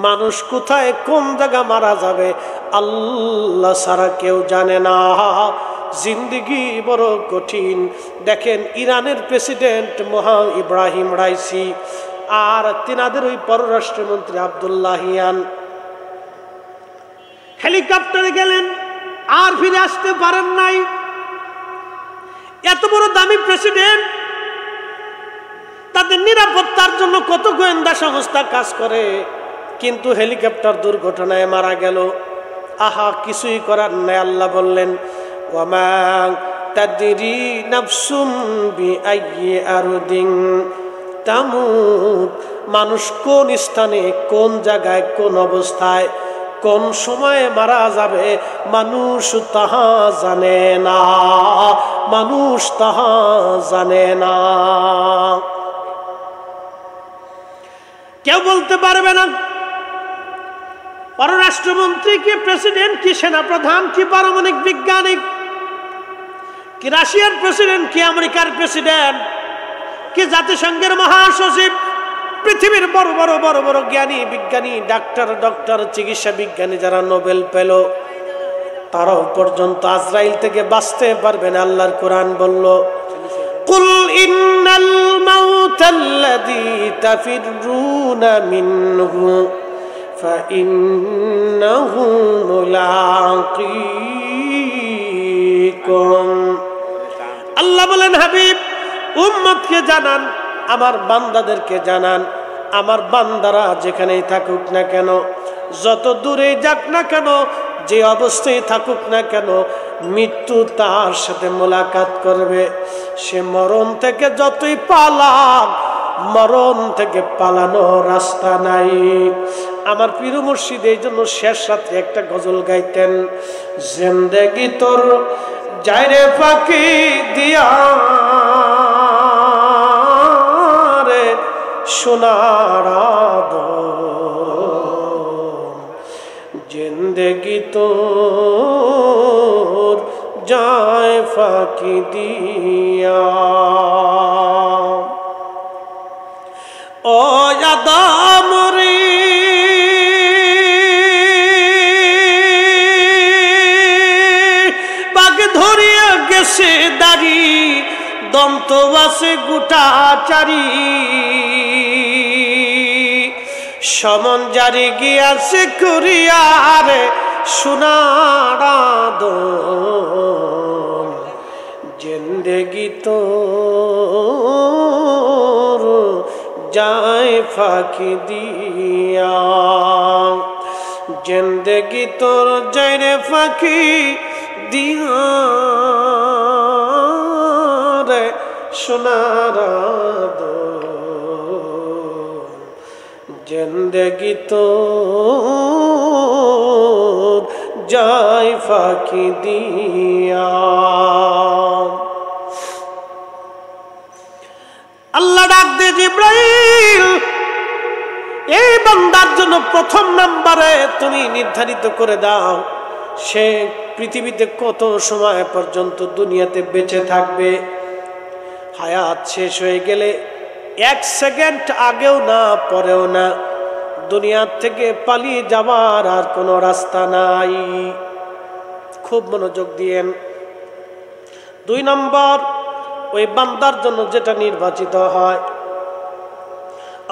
মানুষ কোথায় কোন জায়গা মারা যাবে আল্লাহ ছাড়া কেউ জানে না। জিন্দেগি বড় কঠিন। দেখেন ইরানের প্রেসিডেন্ট ইব্রাহিম রাইসি আর তিনাদের ওই পররাষ্ট্রমন্ত্রী আব্দুল্লাহিয়ান হেলিকপ্টারে গেলেন, আর ফিরে আসতে পারেন নাই। এত বড় দামি প্রেসিডেন্ট, তাদের নিরাপত্তার জন্য কত গোয়েন্দা সংস্থা কাজ করে, কিন্তু হেলিকপ্টার দুর্ঘটনায় মারা গেল। আহা, কিছুই করার নাই। আল্লাহ বললেন ওয়ামা তাদরি নাফসুম বিআইয়ি আরদিন তামুত, মানুষ কোন স্থানে, কোন জায়গায়, কোন অবস্থায়, কোন সময়ে মারা যাবে মানুষ তাহা জানে না, মানুষ তাহা জানে না। কেউ বলতে পারবে না পররাষ্ট্রমন্ত্রী কি, প্রেসিডেন্ট কি, সেনাপ্রধান কি, পারমাণবিক বিজ্ঞানী কি, রাশিয়ার প্রেসিডেন্ট কি, আমেরিকার প্রেসিডেন্ট কি, জাতিসংঘের মহাসচিব, পৃথিবীর বড় বড় বড় বড় জ্ঞানী বিজ্ঞানী, ডক্টর চিকিৎসা বিজ্ঞানী যারা নোবেল পেল, তারাও পর্যন্ত আজরাইল থেকে বাঁচতে পারবে না। আল্লাহর কোরআন বলল কুল ইন্নাল মাউতাল্লাযী তাফিরুনা মিনহু ফাইন্নাহু মুলাকীকুম। আল্লাহ বলেন হাবিব উম্মতকে জানান, আমার বান্দাদেরকে জানান, আমার বান্দারা যেখানেই থাকুক না কেন, যত দূরে যাক না কেন, যে অবস্থায় থাকুক না কেন, মৃত্যু তার সাথে মোলাকাত করবে। সে মরণ থেকে যতই পালাক, মরণ থেকে পালানো রাস্তা নাই। আমার পীর মুর্শিদ এই জন্য শেষ রাত্রে একটা গজল গাইতেন, জিন্দেগি তোর যাইরে ফাঁকি দিয়া রে সোনার জিন্দেগি তোর যায় ফাঁকি দিয়া। ও আদমরি বাগ ধরিয়া গেছে দাড়ি, দন্ত আছে গোটা চারি, সমন জারি গিয়াছে কুরিয়ারে সোনার আদম জিন্দেগি তোর যায় ফাঁকি দিয়া, জিন্দেগি তোর যায় রে ফাঁকি দিয়া রে সোনার আদম জিন্দেগি তোর যায় ফাঁকি দিয়া। আল্লাহ ডাক দে জিবরাইল, এই বান্দার জন্য প্রথম নম্বরে তুমি নির্ধারিত করে দাও সে পৃথিবীতে কত সময় পর্যন্ত দুনিয়াতে বেঁচে থাকবে। হায়াত শেষ হয়ে গেলে 1 সেকেন্ড আগেও না পরেও না, দুনিয়ার থেকে পালিয়ে যাওয়ার আর কোনো রাস্তা নাই। খুব মনোযোগ দিয়েন। 2 নম্বর, ওই বান্দার জন্য যেটা নির্বাচিত হয়,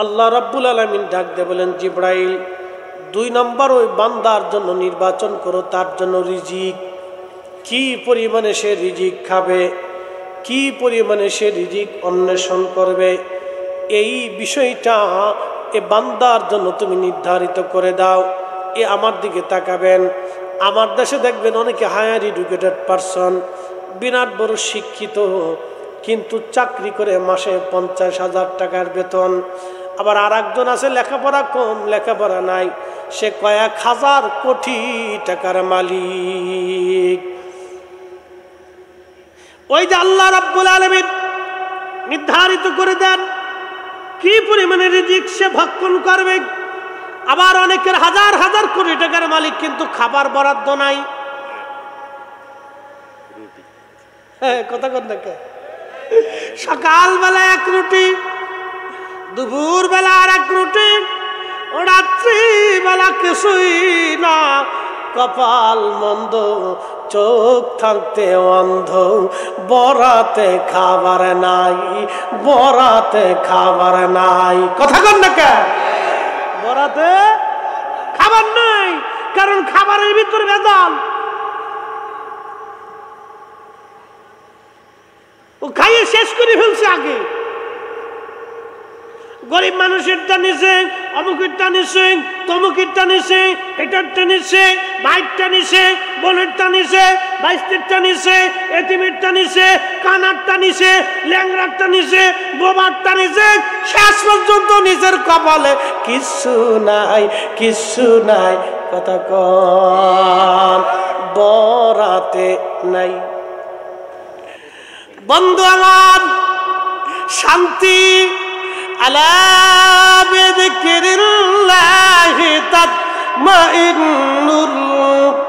আল্লাহ রাব্বুল আলামিন ডাক দিয়ে বলেন জিবরাইল 2 নম্বর ওই বান্দার জন্য নির্বাচন করো, তার জন্য রিজিক। কি পরিমাণে সে রিজিক খাবে, কি পরিমাণে সে রিজিক অন্বেষণ করবে, এই বিষয়টা এ বান্দার জন্য তুমি নির্ধারিত করে দাও। এ আমার দিকে তাকাবেন, আমার দেশে দেখবেন অনেকে হায়ার এডুকেটেড পারসন, বিরাট বড় শিক্ষিত, কিন্তু চাকরি করে মাসে 50,000 টাকার বেতন। আবার আর একজন আছে লেখাপড়া কম, লেখাপড়া নাই, সে কয়েক হাজার কোটি টাকার মালিক। ওই যে আল্লাহ রাব্বুল আলামিন নির্ধারিত করে দেন কি পরিমাণে রিজিক সে ভক্ষণ করবে। আবার অনেকের হাজার হাজার কোটি টাকার মালিক, কিন্তু খাবার বরাদ্দ নাই। কথা কন দেখে, সকালবেলা 1 রুটি, দুপুর বেলা আর 1 রুটি, রাত্রি বেলা কিছুই না, কপাল মন্দ, চোখ থাকতে অন্ধ, বরাতে খাবার নাই, বরাতে খাবার নাই। কথা কন না কে? বরাতে খাবার নাই, কারণ খাবারের ভিতরে ভেজাল। ও খাইয়ে শেষ করে ফেলছে আগে। গরিব মানুষেরটা নিছে, অমুকেরটা নিছে, তমুকেরটা নিছে, এটারটা নিছে, ভাইয়েরটা নিছে, বোনেরটা নিছে, বাইস্তেরটা নিছে, এতিমেরটা নিছে, কানারটা নিছে, ল্যাংড়ারটা নিছে, বোবারটা নিছে, শেষ পর্যন্ত নিজের কপালে কিচ্ছু নাই, কিচ্ছু নাই। কথা কন, বরাতে নাই। বন্ধু আমার, শান্তি আলা বিযিকরিল্লাহি তাতমাইন্নুল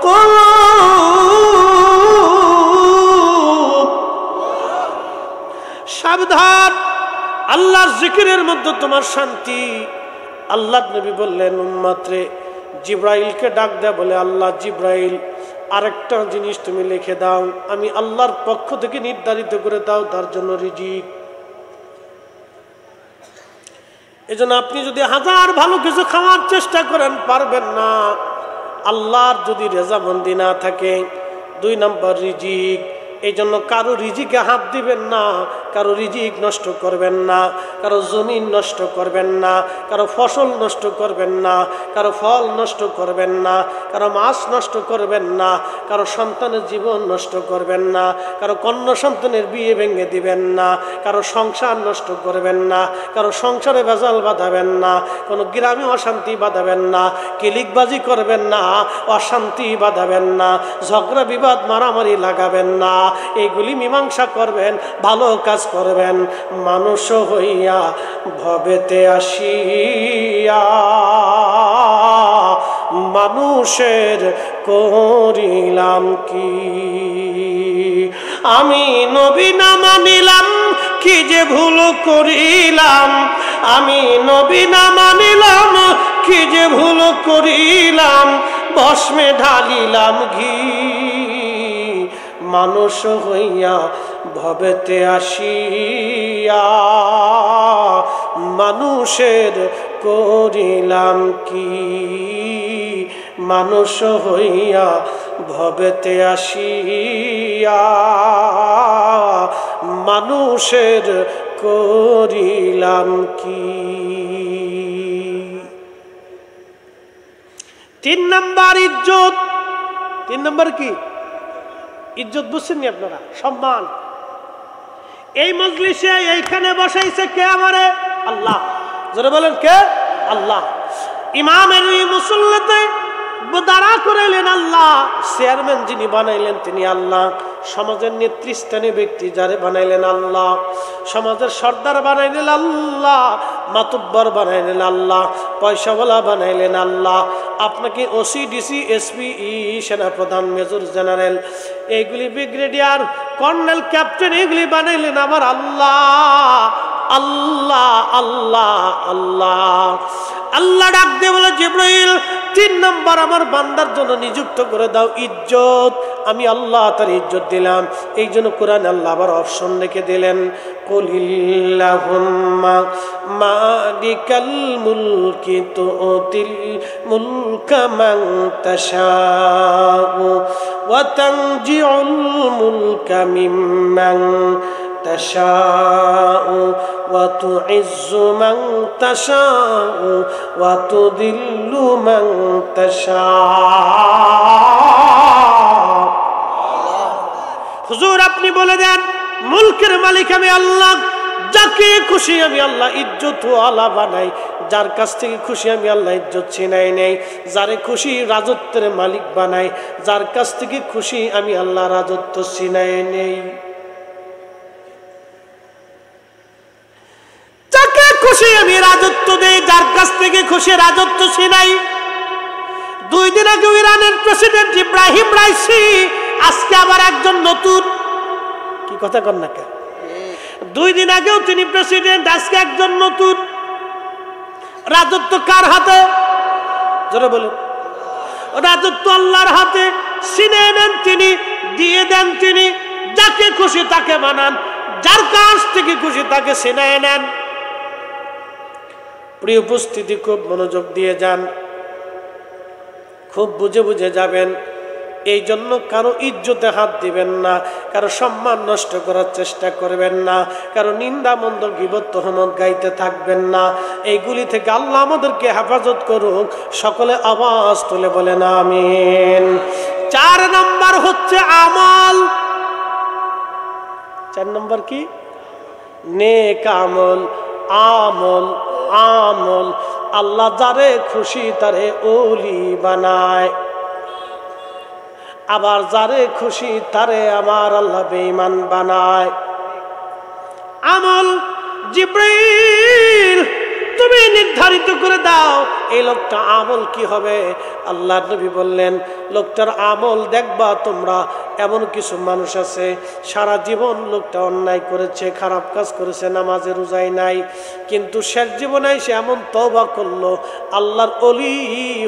কুলুব। সাবধান, আল্লাহর জিকিরের মধ্যে তোমার শান্তি। আল্লাহর নবী বললেন উম্মতরে, জিব্রাইলকে ডাক দেয়া বলে, আল্লাহ জিব্রাইল আরেকটা জিনিস তুমি লিখে দাও, আমি আল্লাহর পক্ষ থেকে নির্ধারিত করে দাও তার জন্য রিজিক। এজন্য আপনি যদি হাজার ভালো কিছু খাওয়ার চেষ্টা করেন, পারবেন না। আল্লাহর যদি রেজামন্দি না থাকে, 2 নম্বর রিজিক। এই জন্য কারো রিজিকে হাত দিবেন না, কারো রিজিক নষ্ট করবেন না, কারো জমিন নষ্ট করবেন না, কারো ফসল নষ্ট করবেন না, কারো ফল নষ্ট করবেন না, কারো মাছ নষ্ট করবেন না, কারো সন্তানের জীবন নষ্ট করবেন না, কারো কন্যা সন্তানের বিয়ে ভেঙে দিবেন না, কারো সংসার নষ্ট করবেন না, কারো সংসারে ভেজাল বাঁধাবেন না, কোনো গ্রামে অশান্তি বাঁধাবেন না, কিলিকবাজি করবেন না, অশান্তি বাঁধাবেন না, ঝগড়া বিবাদ মারামারি লাগাবেন না, এইগুলি মীমাংসা করবেন, ভালো কাজ করবেন। মানুষ হইয়া ভবেতে আসিয়া মানুষের করিলাম কি? আমি নবী না মানিলাম, কি যে ভুল করিলাম। আমি নবী না মানিলাম, কি যে ভুল করিলাম। ভস্মে ঢালিলাম ঘি, মানুষ হইয়া ভবেতে আসিয়া মানুষের করিলাম কি? মানুষ হইয়া ভবেতে আসিয়া মানুষের করিলাম কি? 3 নম্বর ইজ্জত। 3 নম্বর কি? ইজ্জত। বুঝছেন আপনারা? সম্মান। এই মজলিসে এইখানে বসাইছে কে? আমারে আল্লাহ। জোরে বলেন কে? আল্লাহ। ইমামের মুসল্লাতে দাঁড়া করাইলেন আল্লাহ। চেয়ারম্যান যিনি বানাইলেন তিনি আল্লাহ। সমাজের নেতৃস্থানীয় ব্যক্তি যারে বানাইলেন আল্লাহ। সমাজের সর্দার বানাইলেন আল্লাহ। মাতুব্বর বানাইলেন আল্লাহ। পয়সাওয়ালা বানাইলেন আল্লাহ। আপনাকে ওসি, ডিসি, এসপি, সেনাপ্রধান, মেজর জেনারেল, এইগুলি ব্রিগেডিয়ার, কর্নেল, ক্যাপ্টেন, এগুলি বানাইলেন আমার আল্লাহ। আল্লাহ আল্লাহ আল্লাহ। আল্লাহ ডাক দিয়ে বলে, জিবরাইল 3 নম্বর আমার বান্দার জন্য নিযুক্ত করে দাও ইজ্জত। আমি আল্লাহ তার ইজ্জত দিলাম। এই জন্য কোরআন আল্লাহ আবার অপশন রেখে দিলেন, কুলিল্লাহুম্মা মালিকাল মুলকি তুতিল মুলকা মান তাশাউ ওয়া তানজিউল মুলকা মিম্মান তাশাউ ওয়া তুইজ্জু মান তাশাউ ওয়া তুদিল্লু মান তাশাউ। হুজুর আপনি বলে দেন, মুলকের মালিক আমি আল্লাহ। যাকে খুশি আমি আল্লাহ ইজ্জত ওয়ালা বানাই, যার কাছ থেকে খুশি আমি আল্লাহ ইজ্জত ছিনাই নেই। যারে খুশি রাজত্বের মালিক বানাই, যার কাছ থেকে খুশি আমি আল্লাহ রাজত্ব ছিনাই নেই। যাকে খুশি আমি রাজত্ব দেই, যার কাছ থেকে খুশি রাজত্ব ছিনাই। 2 দিন আগে ইরানের প্রেসিডেন্ট ইব্রাহিম রাইসি, আজকে আবার একজন নতুন। কি কথা কন না কে? 2 দিন আগেও তিনি প্রেসিডেন্ট, আজকে একজন নতুন। রাজত্ব কার হাতে? জোরে বলুন। রাজত্ব আল্লাহর হাতে, ছিনিয়ে নেন তিনি, দিয়ে দেন তিনি, যাকে খুশি তাকে বানান, যার কাছ থেকে খুশি তাকে ছিনিয়ে নেন। প্রিয় উপস্থিতি, খুব মনোযোগ দিয়ে যান, খুব বুঝে বুঝে যাবেন। এই জন্য কারো ইজ্জতে হাত দিবেন না, কারো সম্মান নষ্ট করার চেষ্টা করবেন না, কারো নিন্দা মন্দ গীবত তহমত গাইতে থাকবেন না। এইগুলি থেকে আল্লাহ আমাদেরকে হেফাজত করুক। সকলে আওয়াজ তুলে বলেন আমিন। 4 নম্বর হচ্ছে আমল। 4 নম্বর কি? নেক আমল। আমল আমল আল্লাহ যারে খুশি তারে ওলি বানায়, আবার যারে খুশি তারে আমার আল্লাহ বেঈমান বানায়। আমল জিবরাইল তুমি নির্ধারিত করে দাও এই লোকটা আমল কি হবে। আল্লাহর নবী বললেন, লোকটার আমল দেখবা তোমরা। এমন কিছু মানুষ আছে সারা জীবন লোকটা অন্যায় করেছে, খারাপ কাজ করেছে, নামাজে রোজাই নাই, কিন্তু শেষ জীবনে সে এমন তওবা করলো আল্লাহর ওলি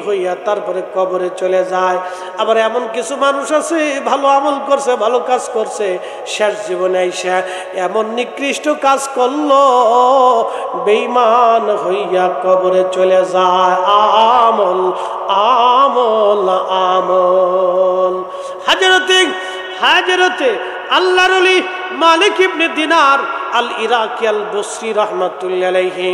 হইয়া তারপরে কবরে চলে যায়। আবার এমন কিছু মানুষ আছে ভালো আমল করছে, ভালো কাজ করছে, শেষ জীবনে সে এমন নিকৃষ্ট কাজ করলো বেঈমান হইয়া কবরে চলে যায়। আমল আমল আমল। হাজরতে আল্লাহর ওলি মালিক ইবনে দিনার আল ইরাকি আল বসরি রাহমাতুল্লাহ আলাইহি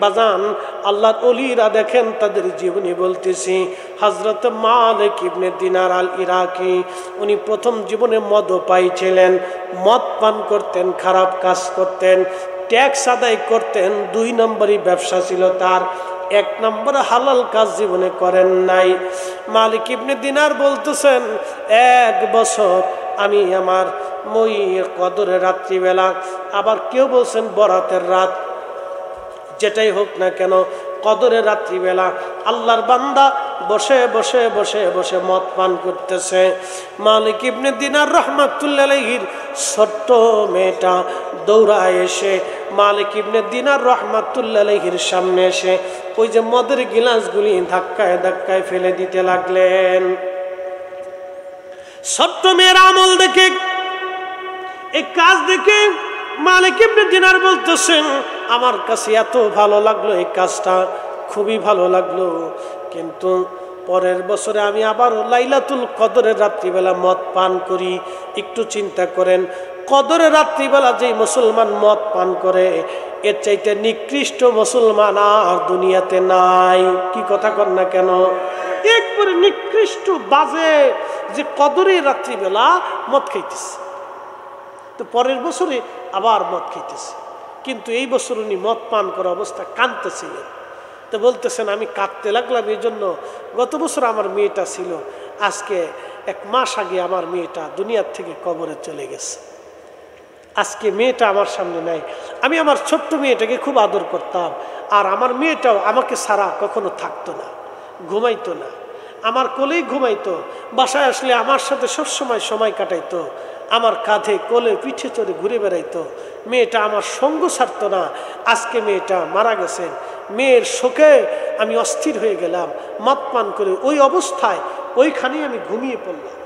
বাজান, আল্লাহর ওলিরা দেখেন তাদের জীবনী বলতেছি। হযরত মালিক ইবনে দিনার আল ইরাকি উনি প্রথম জীবনে মদপায়ী ছিলেন, মদ পান করতেন, খারাপ কাজ করতেন, ট্যাক্স আদায় করতেন। 2 নম্বরই ব্যবসা ছিল তার, 1 নম্বর হালাল কাজ জীবনে করেন নাই। মালিক ইবনে দিনার বলতেছেন, 1 বছর আমি আমার কদরের রাত্রিবেলা, আবার কেউ বলছেন বরাতের রাত, যেটাই হোক না কেন কদরের রাত্রিবেলা আল্লাহর বান্দা বসে বসে বসে বসে মদ পান করতেছে। মালিক ইবনে দিনার রাহমাতুল্লাহ আলাইহির ছোট্ট মেয়েটা দৌড়ায় এসে মালিক ইবনে দিনার রাহমাতুল্লাহ আলাইহির সামনে এসে ওই যে মদের গিলাসগুলি ধাক্কায় ধাক্কায় ফেলে দিতে লাগলেন। ছোট্ট মেয়ের আমল দেখে, এই কাজ দেখে মালিক ইবনে দিনার বলতেছেন, আমার কাছে এত ভালো লাগলো, এই কাজটা খুবই ভালো লাগলো, কিন্তু পরের বছরে আমি আবার লাইলাতুল কদরের রাত্রিবেলা মদ পান করি। একটু চিন্তা করেন, কদরের রাত্রিবেলা যেই মুসলমান মদ পান করে এর চাইতে নিকৃষ্ট মুসলমান আর দুনিয়াতে নাই। কি কথা কর না কেন? একবারে নিকৃষ্ট বাজে যে কদরের রাত্রিবেলা মদ খাইতেছে, তো পরের বছরে আবার মদ খাইতেছে, কিন্তু এই বছর উনি মদ পান করা অবস্থা কাঁদতেছিলেন। তো বলতেছেন, আমি কাঁদতে লাগলাম এই জন্য, গত বছর আমার মেয়েটা ছিল, আজকে 1 মাস আগে আমার মেয়েটা দুনিয়ার থেকে কবরে চলে গেছে, আজকে মেয়েটা আমার সামনে নাই। আমি আমার ছোট্ট মেয়েটাকে খুব আদর করতাম, আর আমার মেয়েটাও আমাকে ছাড়া কখনো থাকতো না, ঘুমাইতো না, আমার কোলেই ঘুমাইতো, বাসায় আসলে আমার সাথে সবসময় সময় কাটাইতো, আমার কাঁধে কোলে পিঠে চড়ে ঘুরে বেড়াইতো। মেয়েটা আমার সঙ্গ ছাড়তো না। আজকে মেয়েটা মারা গেছেন, মেয়ের শোকে আমি অস্থির হয়ে গেলাম, মদ পান করে ওই অবস্থায় ওইখানেই আমি ঘুমিয়ে পড়লাম।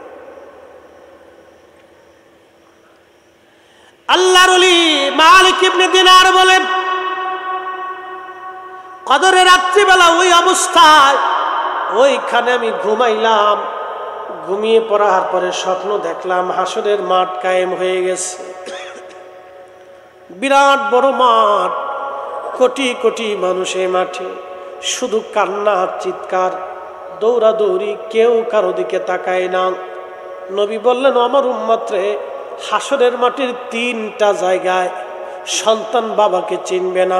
আল্লাহর ওলি মালিক ইবনে দিনার বলেন, কদরের রাত্রিবেলা ওই অবস্থায় ওইখানে আমি ঘুমাইলাম, ঘুমিয়ে পড়ার পরে স্বপ্ন দেখলাম হাসরের মাঠ কায়েম হয়ে গেছে, বিরাট বড় মাঠ, কোটি কোটি মানুষ এই মাঠে, শুধু কান্না চিৎকার দৌড়াদৌড়ি, কেউ কারো দিকে তাকায় না। নবী বললেন, আমার উম্মতরে হাসরের মাটির 3টা জায়গায় সন্তান বাবাকে চিনবে না,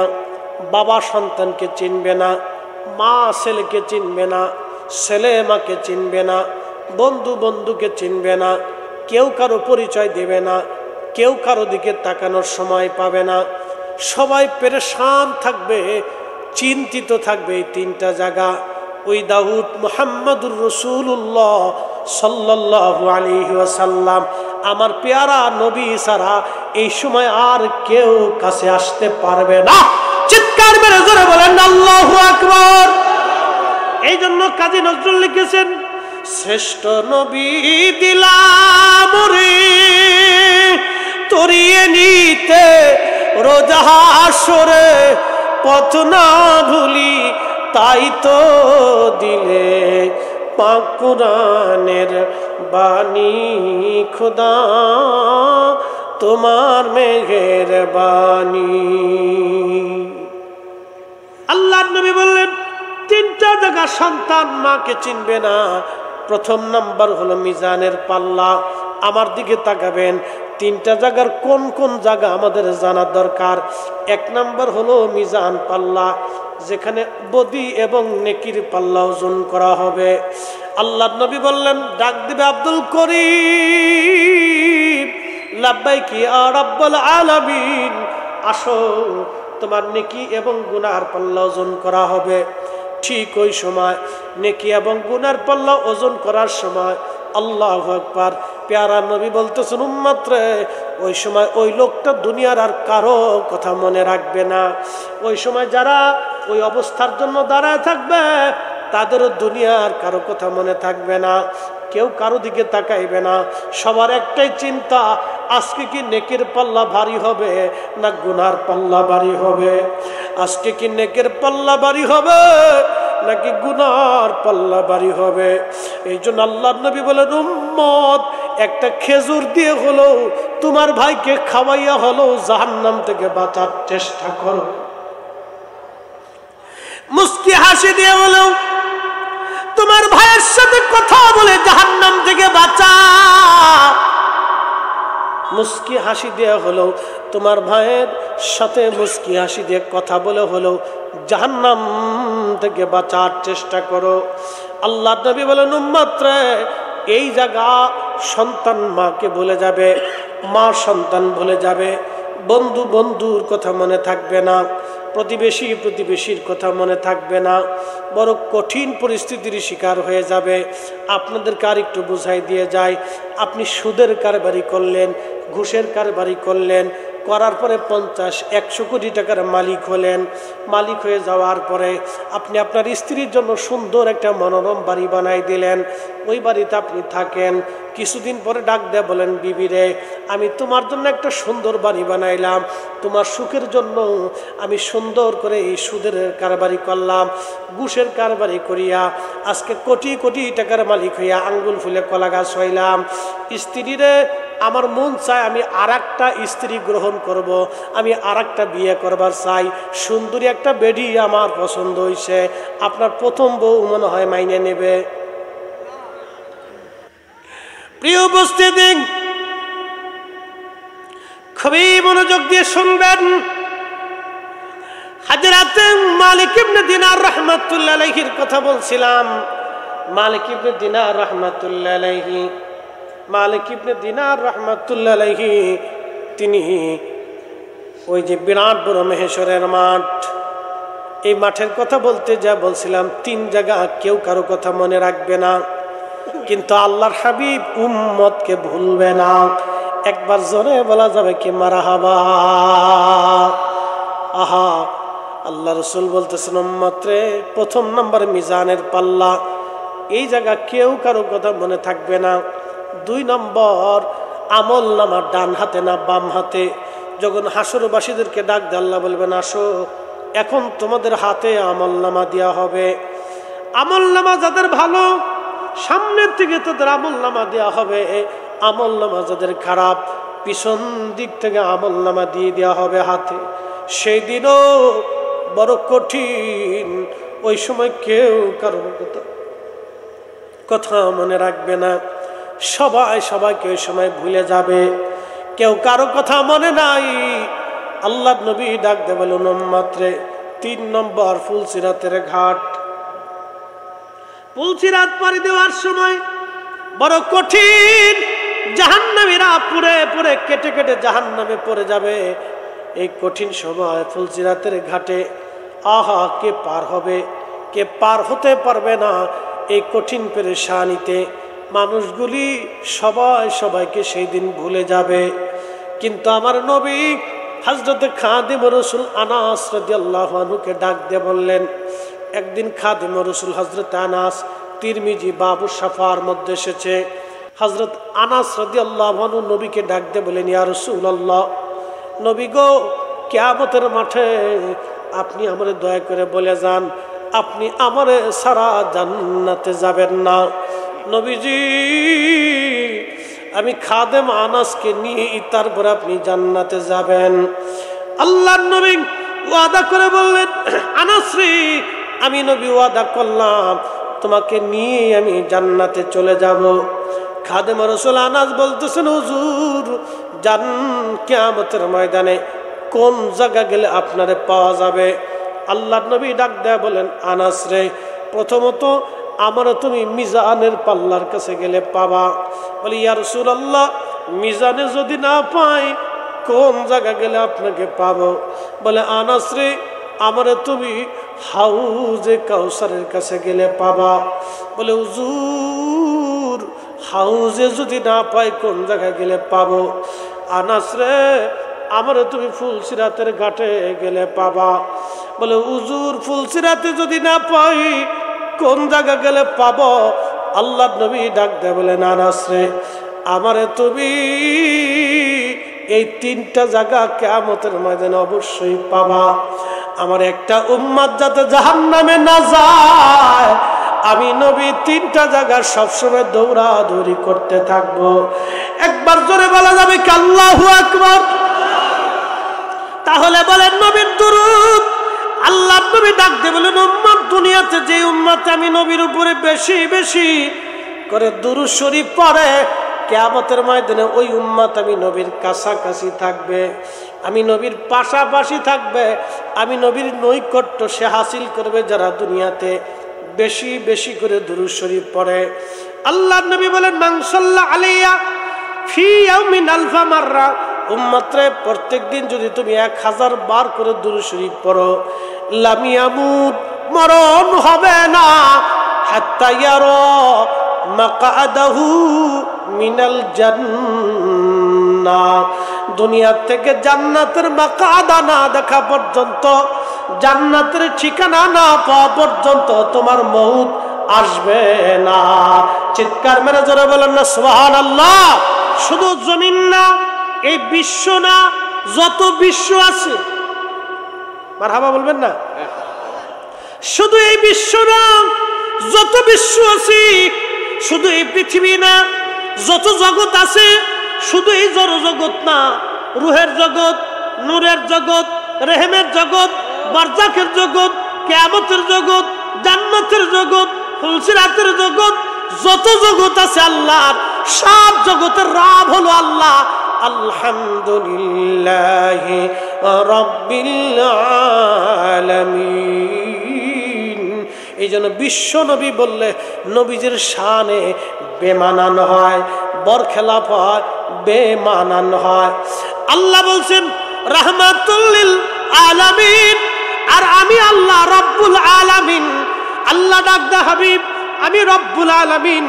বাবা সন্তানকে চিনবে না, মা ছেলেকে চিনবে না, ছেলে মাকে চিনবে না, বন্ধু বন্ধুকে চিনবে না, কেউ কারো পরিচয় দেবে না, কেউ কারো দিকে তাকানোর সময় পাবে না, সবাই পেরেশান থাকবে, চিন্তিত থাকবে। এই 3টা জায়গা ওই দাউদ মুহাম্মদুর রাসূলুল্লাহ সাল্লাল্লাহু আলাইহি ওয়াসাল্লাম আমার পেয়ারা নবী ছাড়া এই সময় আর কেউ কাছে আসতে পারবে না। চিৎকার মেরে জোরে বলেন আল্লাহু আকবার। এই জন্য কাজী নজরুল লিখেছেন, শ্রেষ্ঠ নবী দিলাম রে তরিয়ে নিতে রোজ হাসরে, পথ না ভুলি তাই তো দিলে পাক কুরআনের বাণী খোদা তোমার মেহেরবানি। আল্লাহর নবী বললেন, তিনটা জায়গা সন্তান মাকে চিনবে না। প্রথম নাম্বার হলো মিজানের পাল্লা। আমার দিকে তাকাবেন, তিনটা জায়গার কোন কোন জায়গা আমাদের জানার দরকার। এক নাম্বার হলো মিজান পাল্লা, যেখানে বদি এবং নেকির পাল্লা ওজন করা হবে। আল্লাহর নবী বললেন, ডাক দিবে আব্দুল করিম, লাব্বাইকি ইয়া রাব্বুল আলামিন, আসো তোমার নেকি এবং গুনার পাল্লা ওজন করা হবে। ঠিক ওই সময় নেকি এবং গুনার পাল্লা ওজন করার সময় আল্লাহু আকবার, প্যারা নবী বলতেছেন, উম্মত রে, ওই সময় ওই লোকটা দুনিয়ার আর কারো কথা মনে রাখবে না। ওই সময় যারা ওই অবস্থার জন্য দাঁড়ায় থাকবে তাদেরও দুনিয়ার কারো কথা মনে থাকবে না, কেউ কারো দিকে তাকাইবে না। সবার একটাই চিন্তা, আজকে কি নেকির পাল্লা ভারী হবে না গুনার পাল্লা ভারী হবে? আজকে কি নেকির পাল্লা ভারী হবে নাকি গুনার পাল্লা ভারী হবে? এই জন্য আল্লাহর নবী বলেন, উম্মত, একটা খেজুর দিয়ে হলো তোমার ভাইকে খাওয়াইয়া হলো জাহান্নাম থেকে বাঁচার চেষ্টা করো। মুস্কি হাসি দিয়ে হলো তোমার ভাইয়ের সাথে কথা বলে জাহান্নাম থেকে বাঁচা। মুস্কি হাসি দিয়ে হলো তোমার ভাইয়ের সাথে মুস্কি হাসি দিয়ে কথা বলে হলো জাহান্নাম থেকে বাঁচার চেষ্টা করো। আল্লাহ নবী বলেন, উম্মত রে, এই জায়গা সন্তান মাকে ভুলে যাবে, মা সন্তান ভুলে যাবে, বন্ধু বন্ধুর কথা মনে থাকবে না, প্রতিবেশী প্রতিবেশীর কথা মনে থাকবে না, বড় কঠিন পরিস্থিতির শিকার হয়ে যাবে। আপনাদেরকে আর একটু বুঝাই দিয়ে যায়, আপনি সুদের কারবারি করলেন, ঘুষের কারবারি করলেন, করার পরে 50-100 কোটি টাকার মালিক হলেন। মালিক হয়ে যাওয়ার পরে আপনি আপনার স্ত্রীর জন্য সুন্দর একটা মনোরম বাড়ি বানাই দিলেন। ওই বাড়িতে আপনি থাকেন, কিছুদিন পরে ডাক দেয়া বলেন, বিবি রে, আমি তোমার জন্য একটা সুন্দর বাড়ি বানাইলাম, তোমার সুখের জন্য আমি সুন্দর করে এই সুদের কারবারি করলাম, ঘুষের কারবারি করিয়া আজকে কোটি কোটি টাকার মালিক হইয়া আঙ্গুল ফুলে কলা গাছ হইলাম। স্ত্রীরে আমার মন চায় আমি আরেকটা স্ত্রী গ্রহণ করব, আমি আরেকটা বিয়ে করবার চাই, সুন্দরী একটা বেডি আমার পছন্দ হয়েছে। আপনার প্রথম বউ মনে হয় মাইনে নেবে? প্রিয় উপস্থিতি, খুবই মনোযোগ দিয়ে শুনবেন। হযরত মালিক ইবনে দিনার রাহমাতুল্লাহ আলাইহির কথা বলছিলাম। মালিক ইবনে দিনার রাহমাতুল্লাহ আলাইহি, মালিক ইবনে দিনার রাহমাতুল্লাহ আলাইহি, তিনি ওই যে বিরাট বড় মহেশ্বরের মাঠ, এই মাঠের কথা বলতে যা বলছিলাম, 3 জায়গা কেউ কারো কথা মনে রাখবে না, কিন্তু আল্লাহর হাবিব উম্মতকে ভুলবে না। একবার জোরে বলা যাবে কি মারহাবা? আহা, আল্লাহ রাসূল বলতেছেন, উম্মত রে, প্রথম নম্বরে মিজানের পাল্লা, এই জায়গা কেউ কারো কথা মনে থাকবে না। 2 নম্বর আমল নামা ডান হাতে না বাম হাতে। যখন হাসরবাসীদেরকে ডাক দিয়ে আল্লাহ বলবেন, আসো, এখন তোমাদের হাতে আমল নামা দেওয়া হবে। আমল নামা যাদের ভালো, সামনের থেকে তাদের আমল নামা দেওয়া হবে। আমল নামা যাদের খারাপ, পিছন দিক থেকে আমল নামা দিয়ে দেওয়া হবে হাতে। সেই দিনও বড় কঠিন, ওই সময় কেউ কারোর কথা মনে রাখবে না, সবাই সবাইকে ওই সময় ভুলে যাবে, কেউ কারো কথা মনে নাই। আল্লাহ নবী ডাক দে বলুন, মাত্রে 3 নম্বর ফুলসিরাতের ঘাট। ফুলসিরাত পাড়ি দেওয়ার সময় বড় কঠিন, জাহান্নামীরা পুরে পুরে কেটে কেটে জাহান্নামে পড়ে যাবে। এই কঠিন সময় ফুলসিরাতের ঘাটে আহা, কে পার হবে, কে পার হতে পারবে না। এই কঠিন পেরেশানিতে মানুষগুলি সবাই সবাইকে সেই দিন ভুলে যাবে। কিন্তু আমার নবী হযরত খাদিম রাসূল আনাস রাদিয়াল্লাহু আনহুকে ডাক দিয়ে বললেন, একদিন খাদিম রাসূল হযরত আনাস তিরমিজি বাবু শাফার মধ্যে এসেছে, হযরত আনাস রাদিয়াল্লাহু আনহু নবীকে ডাক দিয়ে বলেন, ইয়া রাসূলুল্লাহ, নবী গো, কিয়ামতের মাঠে আপনি আমারে দয়া করে বলে যান, আপনি আমারে সারা জান্নাতে যাবেন না। নবীজি, আমি খাদেম আনাসকে নিয়ে তারপর আপনি জান্নাতে যাবেন। আল্লাহর নবী ওয়াদা করে বললেন, আনাস রে, আমি নবী ওয়াদা করলাম তোমাকে নিয়ে আমি জান্নাতে চলে যাব। খাদেম রাসূল আনাস বলতেছেন, হুজুর জান, কিয়ামতের ময়দানে কোন জায়গা গেলে আপনারে পাওয়া যাবে? আল্লাহর নবী ডাক দেয়া বলেন, আনাস রে, প্রথমত আমার তুমি মিজানের পাল্লার কাছে গেলে পাবা। বলি, ইয়া রাসূলুল্লাহ, মিজানে যদি না পাই কোন জায়গা গেলে আপনাকে পাবো? বলে, আনাস রে, আমার তুমি হাউজে কাউসারের কাছে গেলে পাবা। বলে, হুজুর হাউজে যদি না পাই কোন জায়গায় গেলে পাবো? আনাস রে, আমার তুমি ফুলসিরাতের ঘাটে গেলে পাবা। বলে, হুজুর ফুলসিরাতে যদি না পাই কোন জায়গা গেলে পাবো? আল্লাহর নবী ডাক দেয় বলেন, আনাস রে, আমারে তুমি এই তিনটা জায়গা কিয়ামতের ময়দানে অবশ্যই পাবা। আমার একটা উম্মত যাতে জাহান্নামে না যায়, আমি নবী তিনটা জায়গা সবসময় দৌড়াদৌড়ি করতে থাকবো। একবার জোরে বলা যাবে কি আল্লাহু আকবার? তাহলে বলেন নবীর দুরূদ। আল্লাহর নবী ডাক দিয়ে বলেন, উম্মত, দুনিয়াতে যে উম্মত আমি নবীর উপরে বেশি বেশি করে দুরূদ শরীফ পড়ে, কিয়ামতের ময়দানে ওই উম্মত আমি নবীর কাছাকাছি থাকবে, আমি নবীর পাশাপাশি থাকবে, আমি নবীর নৈকট্য সে হাসিল করবে যারা দুনিয়াতে বেশি বেশি করে দুরূদ শরীফ পড়ে। আল্লাহর নবী বলেন, মান সাল্লা আলাইয়া ফি ইয়াউমিন আলফা মাররা, উম্মতরে প্রত্যেকদিন যদি তুমি 1000 বার করে দুরূদ শরীফ পড়ো, লাম ইয়ামুত, মরণ হবে না, হাত্তা ইয়ারা মাকআদাহু মিনাল জান্নাহ, দুনিয়া থেকে জান্নাতের মাকআদা না দেখা পর্যন্ত, জান্নাতের ঠিকানা না পাওয়া পর্যন্ত তোমার মউত আসবে না। চিৎকার মেরে জোরে বলেন না সুবহানাল্লাহ। শুধু জমিন না, এই বিশ্ব না, যত বিশ্ব আছে, মারহাবা বলবেন না? শুধু এই বিশ্ব না, যত বিশ্ব আছে, শুধু এই পৃথিবী না, যত জগৎ আছে, শুধু এই জড় জগৎ না, রুহের জগৎ, নূরের জগৎ, রেহেমের জগৎ, বারজাখের জগৎ, কিয়ামতের জগৎ, জান্নাতের জগৎ, ফুলসিরাতের জগৎ, যত জগৎ আছে আল্লাহর, সব জগতের রব হলো আল্লাহ। আলহামদুলিল্লাহি রাব্বিল আলামিন। এই জন্য বিশ্ব নবী বললে নবীজির শানে বেমানান হয়, বরখেলাপ হয়, বেমানান হয়। আল্লাহ বলছেন রাহমাতুল লিল আলামিন, আর আমি আল্লাহ রব্বুল আলামিন। আল্লাহ ডাক দা, হাবিব আমি রব্বুল আলামিন,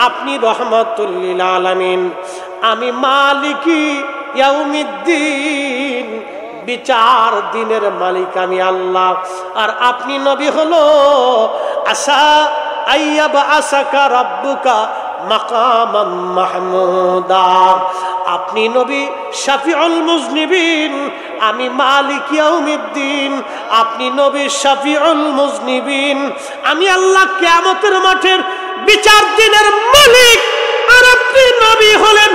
আপনি রহমাতুল লিল আলামিন। আমি মালিকি ইয়াউমিদ্দিন, বিচার দিনের মালিক আমি আল্লাহ। আর আপনি নবী হলো আসা আইয়াবা আসাকা রাব্বুকা মাকামাম মাহমুদা, আপনি নবী শাফিউল মুজনিবিন, আমি মালিক ইয়াউমিদ্দিন, আপনি নবী শাফিউল মুজনিবিন। আমি আল্লাহ কিয়ামতের মাঠের বিচার দিনের মালিক, আর আপনি নবী হলেন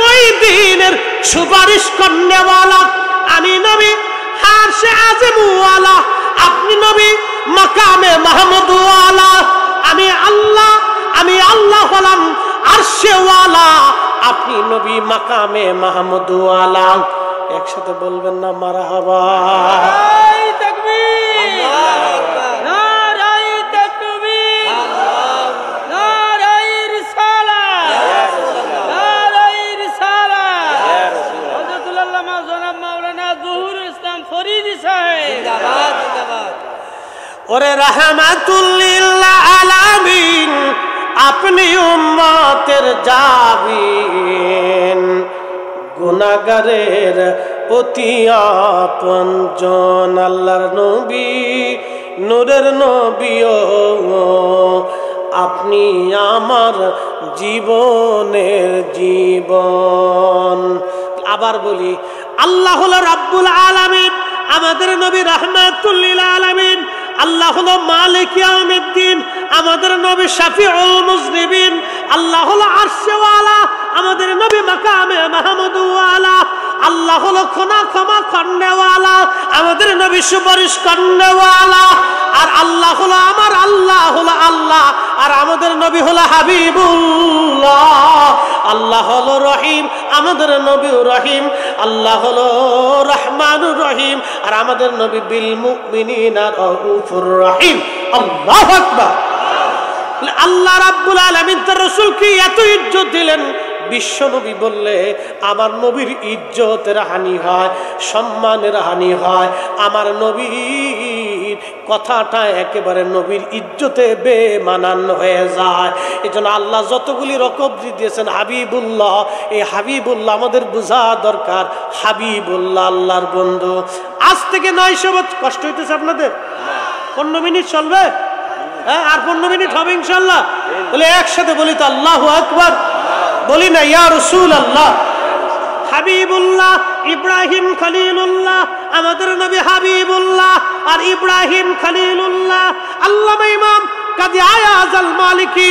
ওই দিনের সুপারিশ করনেওয়ালা। আমি নবী আরশে আযম ওয়ালা, আপনি নবী মাকামে মাহমুদ ওয়ালা। আমি আল্লাহ হলাম আরশে ওয়ালা, আপনি নবী মাকামে মাহমুদ ওয়ালা। একসাথে বলবেন না মারহাবা? ওরে রাহমাতুল লিল আলামিন, আপনি উম্মতের জাবিন, গুনাহগারের অতি আপনজন। আল্লাহর নবী নূরের নবীও আপনি আমার জীবনের জীবন। আবার বলি, আল্লাহ হলো রাব্বুল আলামিন, আমাদের নবী রাহমাতুল লিল আলামিন। আল্লাহ হলো মালিক ইয়াউমিদ্দিন, আমাদের নবী শাফিউল মুজনিবিন। আল্লাহ হলো আরশে ওয়ালা, আমাদের নবী মাকামে মাহমুদ ওয়ালা। আল্লাহ হলো ক্ষমা করনেওয়ালা, আমাদের নবী সুপারিশ করনেওয়ালা। আর আল্লাহ হলো আল্লাহ হলো আল্লাহ, আর আমাদের নবী হলো হাবিবুল্লাহ। আল্লাহ হলো রহিম, আমাদের নবী রহিম। আল্লাহ হলো রহমানুর রহিম, আর আমাদের নবী বিল মুমিনিনা রাউফুর রহিম। আল্লাহু আকবার। আল্লাহ রাব্বুল আলামিন তার রাসূলকে এত ইজ্জত দিলেন, বিশ্ব নবী বললে আমার নবীর ইজ্জতের হানি হয়, সম্মানের হানি হয়। আমার নবীর কথাটা একেবারে নবীর ইজ্জতে বেমানান হয়ে যায়। এই জন্য আল্লাহ যতগুলি রকম দিয়েছেন হাবিবুল্লাহ, এই হাবিবুল্লাহ আমাদের বোঝা দরকার। হাবিবুল্লাহ আল্লাহর বন্ধু। আজ থেকে 900 বছর। কষ্ট হইতেছে আপনাদের? 15 মিনিট চলবে? হ্যাঁ, আর 15 মিনিট হবে ইনশাল্লাহ। তাহলে একসাথে বলি তো আল্লাহু আকবার। বলি না ইয়া রাসূলুল্লাহ। হাবিবুল্লাহ ইব্রাহিম খলিলুল্লাহ, আমাদের নবী হাবিবুল্লাহ আর ইব্রাহিম খলিলুল্লাহ। আল্লামা ইমাম কাজী আয়াজ আল মালিকি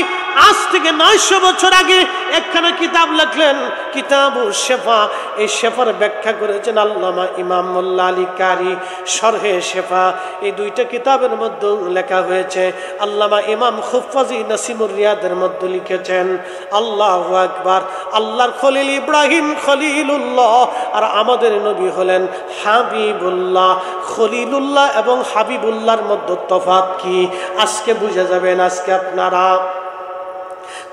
আজ থেকে 900 বছর আগে একখানা কিতাব লিখলেন, কিতাবুশ শিফা। এই শিফার ব্যাখ্যা করেছেন আল্লামা ইমাম মোল্লা আলী কারি, শরহে শিফা। এই দুইটা কিতাবের মধ্যে লেখা হয়েছে। আল্লামা ইমাম খুফাজি নাসিমুর রিয়াদের মধ্যে লিখেছেন আল্লাহু আকবার। আল্লাহর খলিল ইব্রাহিম খলিলুল্লাহ, আর আমাদের নবী হলেন হাবিবুল্লাহ। খলিলুল্লাহ এবং হাবিবুল্লাহর মধ্যে তফাৎ কি আজকে বুঝে যাবেন। আজকে আপনারা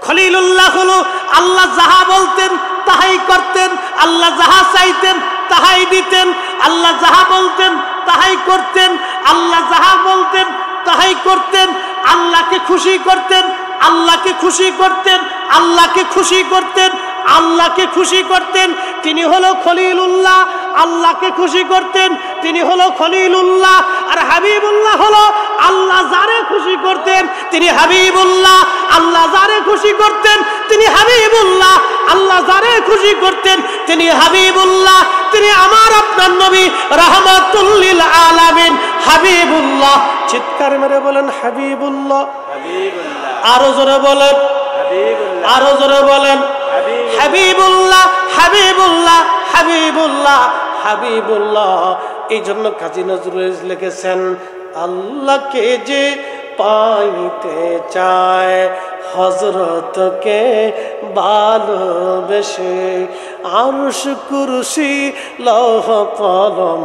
খলিলুল্লাহ হলো আল্লাহ যাহা বলতেন তাহাই করতেন, আল্লাহ যাহা চাইতেন তাহাই দিতেন, আল্লাহ যাহা বলতেন তাহাই করতেন, আল্লাহ যাহা বলতেন তাহাই করতেন। আল্লাহকে খুশি করতেন, আল্লাহকে খুশি করতেন, আল্লাহকে খুশি করতেন, আল্লাহকে খুশি করতেন। তিনি হলো খলিলুল্লাহ। আল্লাহকে খুশি করতেন, তিনি হলো খলিলুল্লাহ। আর হাবিবুল্লাহ হলো আল্লাহ যারে খুশি করতেন তিনি হাবিবুল্লাহ, আল্লাহ যারে খুশি করতেন তিনি হাবিবুল্লাহ, আল্লাহ যারে খুশি করতেন তিনি হাবিবুল্লাহ। তিনি আমার আপনার নবী রাহমাতুল লিল আলামিন হাবিবুল্লাহ। চিৎকার মেরে বলেন হাবিবুল্লাহ, আরো জোরে বলেন হাবিবুল্লাহ, আরো জোরে বলেন হাবিবুল্লাহ, হাবিবুল্লাহ, হাবিবুল্লাহ, হাবিবুল্লাহ। এই জন্য কাজী নজরুল লিখেছেন, আল্লাহকে যে পাইতে চায় হযরতকে ভালোবেসে, আরশ কুরসি লৌহ কলম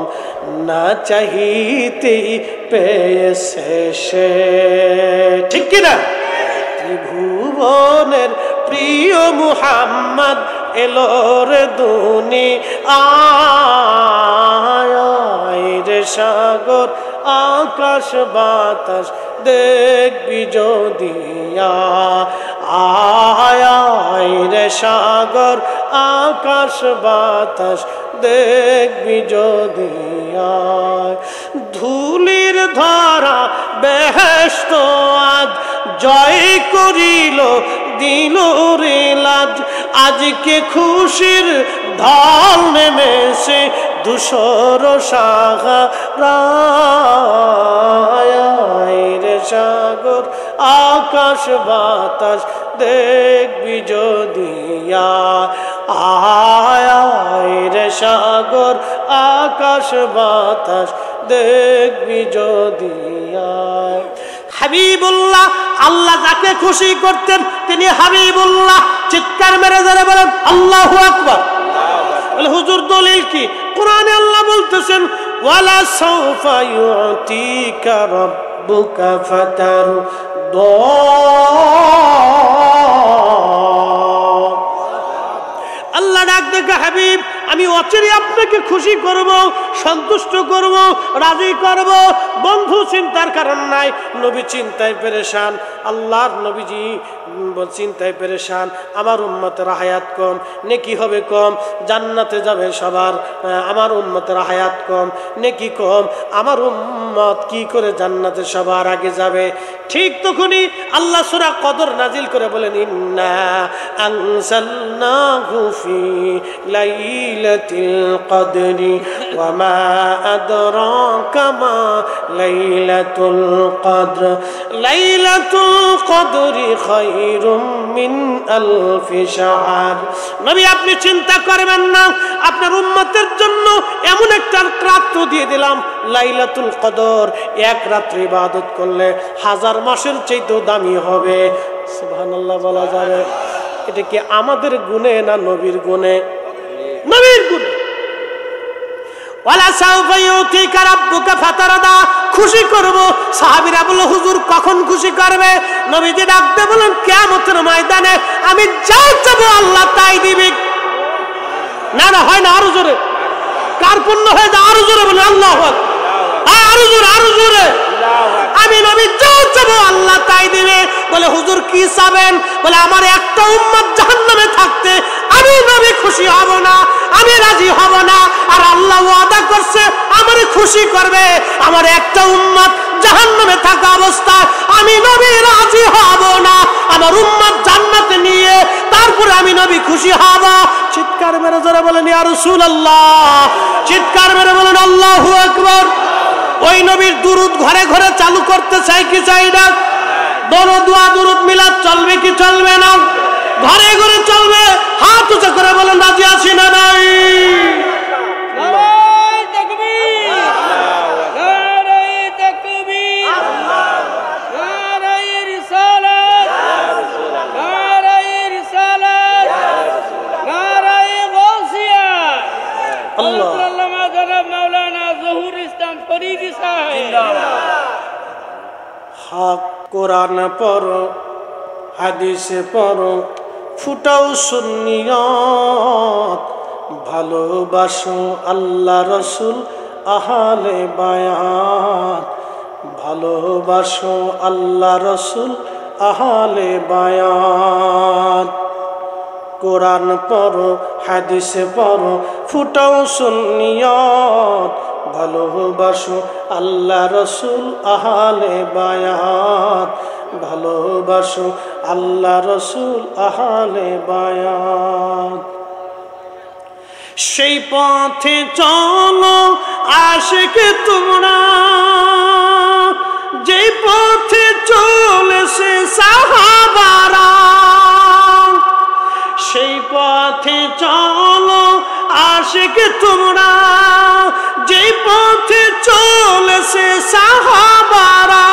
না চাহিতেই পেয়েছে সে। ঠিক কিনা? ত্রিভুবনের প্রিয় মুহাম্মদ এলো রে দুনিয়ায় রে, সাগর আকাশ বাতাস দেখবি যদিয়া, আয় রে সাগর আকাশ বাতাস দেখবি যদিয়া। ধুলির ধরা বেহেশত আজ জয় করিল দিল রে লাজ, আজকে খুশির ঢল নেমেছে ধূসর সাগরায় রে, সাগর আকাশ বাতাস দেখবি যদিয়া, আয় রে সাগর আকাশ বাতাস দেখবি যদিয়া। হাবিবুল্লাহ, আল্লাহ যাকে খুশি করতেন তিনি হাবিবুল্লাহ। চিৎকার মেরে যারা বলেন আল্লাহু আকবার। বলে হুজুর দলিল কি? কোরআনে আল্লাহ বলতেছেন, ওয়ালা সাউফা ইউতিকা রাব্বুকা ফাতারদা। আল্লাহ ডাক দেখে, হাবিব আমি অচিরে আপনাকে খুশি করব, সন্তুষ্ট করব, রাজি করব। বন্ধু চিন্তার কারণ নাই, নবী চিন্তায় পেরেশান। আল্লাহর নবীজি চিন্তায় পেরেশান, আমার উম্মতের হায়াত কম, নেকি হবে কম, জান্নাতে যাবে সবার, আমার উম্মতের হায়াত কম, নেকি কম, আমার উম্মত কি করে জান্নাতে সবার আগে যাবে। ঠিক তখনই আল্লাহ সূরা কদর নাজিল করে বলেন, ইন্না আনজালনাহু ফি লাইলাতিল কদরি ওয়া মা আদরাকা মা লাইলাতুল কদর লাইলাতুল কদরি খায়রুম মিন আলফি শাহর। নবী আপনি চিন্তা করবেন না, আপনার উম্মতের জন্য এমন একটা রাত্র দিয়ে দিলাম লাইলাতুল কদর, এক রাত্রি ইবাদত করলে 1000 মাসের চাইতেও দামি হবে। সুবহানাল্লাহ বলা যাবে? এটা কি আমাদের গুণে না নবীর গুণে? নবীর গুণে। ওয়ালা সাউফা ইউতিকা রাব্বুকা ফাতারদা, খুশি করব। সাহাবীরা বলল, হুজুর কখন খুশি করবে? নবীজি ডাকতে বলেন, কিয়ামতের ময়দানে আমি যা চাবো আল্লাহ তাই দিবে। না না হয় না, আরো জোরে। কার পূর্ণ হয়ে যায়? আরো জোরে বলে আল্লাহু আকবার। আরো জোরে, আরো জোরে। আমি নবী যা চাবো আল্লাহ তাই দিবে। বলে হুজুর কি চাবেন? বলে আমার একটা উম্মত জাহান্নামে থাকতে আমি নবী খুশি হব না, আমি রাজি হব না। আর আল্লাহ ওয়াদা করছে আমারে খুশি করবে। আমার একটা উম্মত জাহান্নামে থাকা অবস্থায় আমি নবী রাজি হব না। আমার উম্মত জান্নাতে নিয়ে তারপরে আমি নবী খুশি হব। চিৎকার মেরে জোরে বলেন ইয়া রাসূলুল্লাহ। চিৎকার মেরে বলেন আল্লাহু আকবার। ওই নবীর দুরুদ ঘরে ঘরে চালু করতে চাই কি চাই না? দোয়া দুরুদ মিলাদ চলবে কি চলবে না? ঘরে ঘরে চলবে। হাত উঁচু করে বলেন রাজি আছি না নাই? হক কোরআন পড়ো, হাদিসে পড়ো, ফুটাও সুন্নিয়ত, ভালোবাসো আল্লাহ রসুল আহলে বায়াত, ভালোবাসো আল্লাহ রসুল আহলে বায়াত। কোরআন পড়ো, হাদিসে পড়ো, ফুটাও সুন্নিয়ত, ভালোবাসো আল্লাহ রসুল আহলে বায়াত, ভালোবাসো আল্লাহ রসুল আহলে বায়াত। সেই পথে চলো আশিকে তোমরা, যে পথে চলেছে সাহাবারা। সেই পথে চলো আশিকে তোমরা, যে পথে চলেছে সাহাবারা।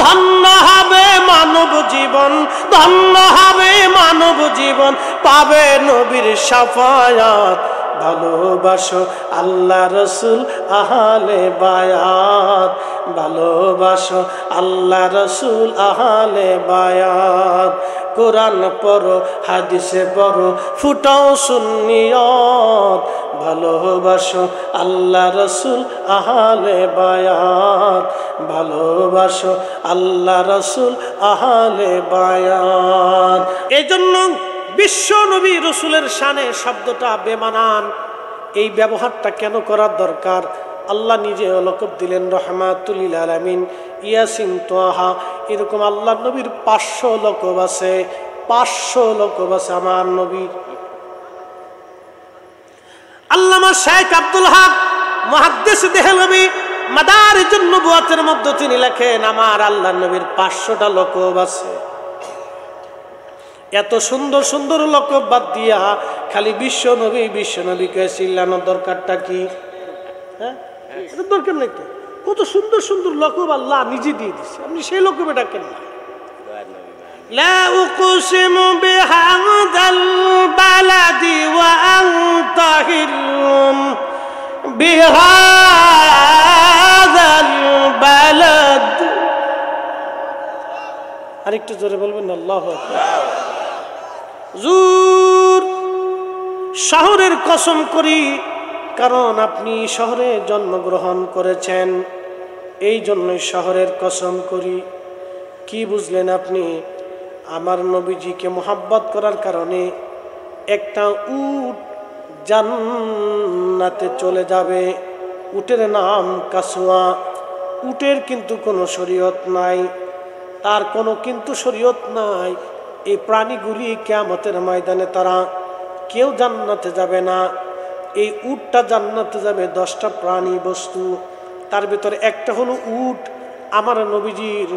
ধন্য হবে মানব জীবন, ধন্য হবে মানব জীবন, পাবে নবীর শাফায়াত। ভালোবাসো আল্লাহ রসুল আহলে বায়াত, ভালোবাসো আল্লাহ রসুল আহলে বায়াত। কোরআন পড়ো, হাদিসে পড়ো, ফুটাও সুন্নিয়ত, ভালোবাসো আল্লাহ রসুল আহলে বায়াত, ভালোবাসো আল্লাহ রসুল আহলে বায়াত। এই জন্য বিশ্ব নবী রসুলের শানে শব্দটা বেমানান। এই ব্যবহারটা কেন করার দরকার? আল্লাহ নিজে লকব দিলেন রহমাতুল লিল আলামিন, ইয়াসিন, তোহা। এরকম আল্লাহ নবীর 500 লকব আছে, 500 লকব আছে আমার নবীর। আল্লামা শেখ আব্দুল হক মুহাদ্দিস দেহলভী মাদারিজুন নবুওয়াতের মধ্যে তিনি লেখেন, আমার আল্লাহ নবীর 500টা লকব আছে। এত সুন্দর সুন্দর লকব বাদ দিয়া খালি বিশ্ব নবীকে চিল্লানোর দরকারটা কি? হ্যাঁ, এটা দরকার নেই তো। কত সুন্দর সুন্দর লকব আল্লাহ নিজে দিয়ে দিচ্ছে, আপনি সেই লকবে ডাকেন না। লা উকসিমু বিহাদাল বালাদি ওয়া আনতা হিল্লুম বিহাদাল বালাদ। আরেকটু জোরে বলবেন আল্লাহু আকবার। হুজুর শহরের কসম করি, কারণ আপনি শহরে জন্মগ্রহণ করেছেন, এই জন্যই শহরের কসম করি। কি বুঝলেন আপনি? আমার নবীজিকে মোহাব্বত করার কারণে একটা উট জান্নাতে চলে যাবে। উটের নাম কাসওয়া। উটের কিন্তু কোনো শরীয়ত নাই, তার কোনো কিন্তু শরীয়ত নাই। এই প্রাণীগুলি কিয়ামতের ময়দানে তারা কেউ জান্নাতে যাবে না। এই উটটা জান্নাতে যাবে 10টা প্রাণী বস্তু, তার ভিতরে একটা হলো উট। আমার নবীজির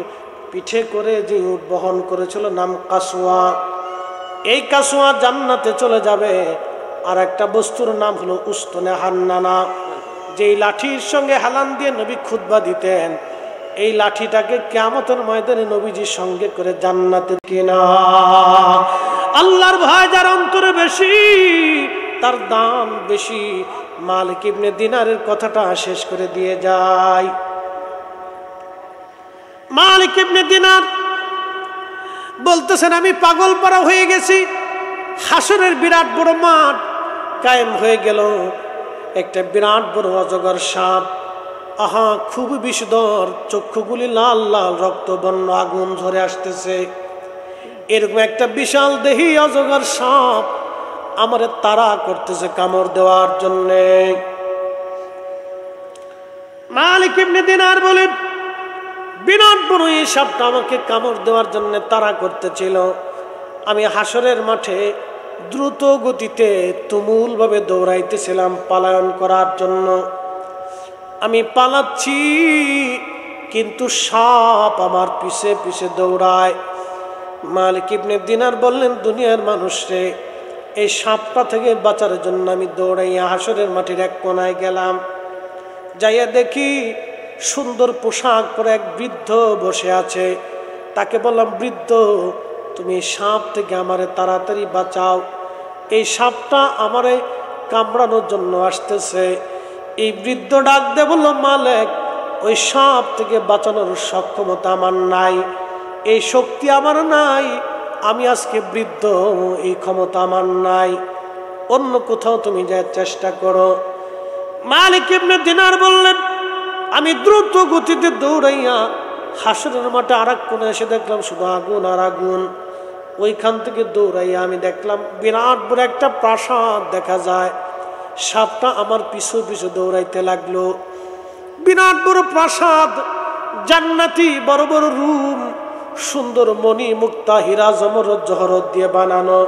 পিঠে করে যে উট বহন করেছিল নাম কাসওয়া, এই কাসওয়া জান্নাতে চলে যাবে। আর একটা বস্তুর নাম হলো উস্তনে হান্নানা, যেই লাঠির সঙ্গে হালান দিয়ে নবী খুতবা দিতেন, এই লাঠিটাকে কিয়ামতের ময়দানে নবীজির সঙ্গে করে জান্নাতে কিনা। আল্লাহর ভয় যার অন্তরে বেশি তার দাম বেশি। মালিক ইবনে দিনারের কথাটা শেষ করে দিয়ে যায়। মালিক ইবনে দিনার বলতেছেন, আমি পাগল পারা হয়ে গেছি। হাসরের বিরাট বড় মাঠ কায়েম হয়ে গেল, একটা বিরাট বড় অজগর সাপ, আহা খুব বিষধর, চক্ষুগুলি লাল লাল রক্তবর্ণ, আগুন ঝরে আসতেছে। এরকম একটা বিশাল দেহি অজগর সাপ আমারে তাড়া করতেছে কামড় দেওয়ার জন্যে। মালিক ইবনে দিনার বলে, বিরাট বড় এই সাপটা আমাকে কামড় দেওয়ার জন্য তাড়া করতেছিল। আমি হাসরের মাঠে দ্রুত গতিতে তুমুল ভাবে দৌড়াইতেছিলাম পালায়ন করার জন্য। আমি পালাচ্ছি কিন্তু সাপ আমার পিছে পিছে দৌড়ায়। মালিক ইবনে দিনার বললেন, দুনিয়ার মানুষরে, এই সাপটা থেকে বাঁচার জন্য আমি দৌড়াইয়া হাসরের মাঠের এক কোনায় গেলাম। যাইয়া দেখি সুন্দর পোশাক পরে এক বৃদ্ধ বসে আছে। তাকে বললাম, বৃদ্ধ তুমি সাপ থেকে আমারে তাড়াতাড়ি বাঁচাও, এই সাপটা আমারে কামড়ানোর জন্য আসতেছে। এই বৃদ্ধ ডাক দে বলল, মালিক ওই সাপ থেকে বাঁচানোর সক্ষমতা আমার নাই, এই শক্তি আমার নাই, আমি আজকে বৃদ্ধ, এই ক্ষমতা আমার নাই, অন্য কোথাও তুমি যাওয়ার চেষ্টা করো। মালিক ইবনে দিনার বললেন, আমি দ্রুত গতিতে দৌড়াইয়া হাসরের মাঠে আর এক কোণে এসে দেখলাম শুধু আগুন আর আগুন। ওইখান থেকে দৌড়াইয়া আমি দেখলাম বিরাট বড় একটা প্রাসাদ দেখা যায়। সাপটা আমার পিছু পিছু দৌড়াইতে লাগলো। বিরাট বড় প্রাসাদ, জান্নাতি বড় বড় রুম, সুন্দর মণি মুক্তা হীরা জমরদ জহরত দিয়ে বানানো।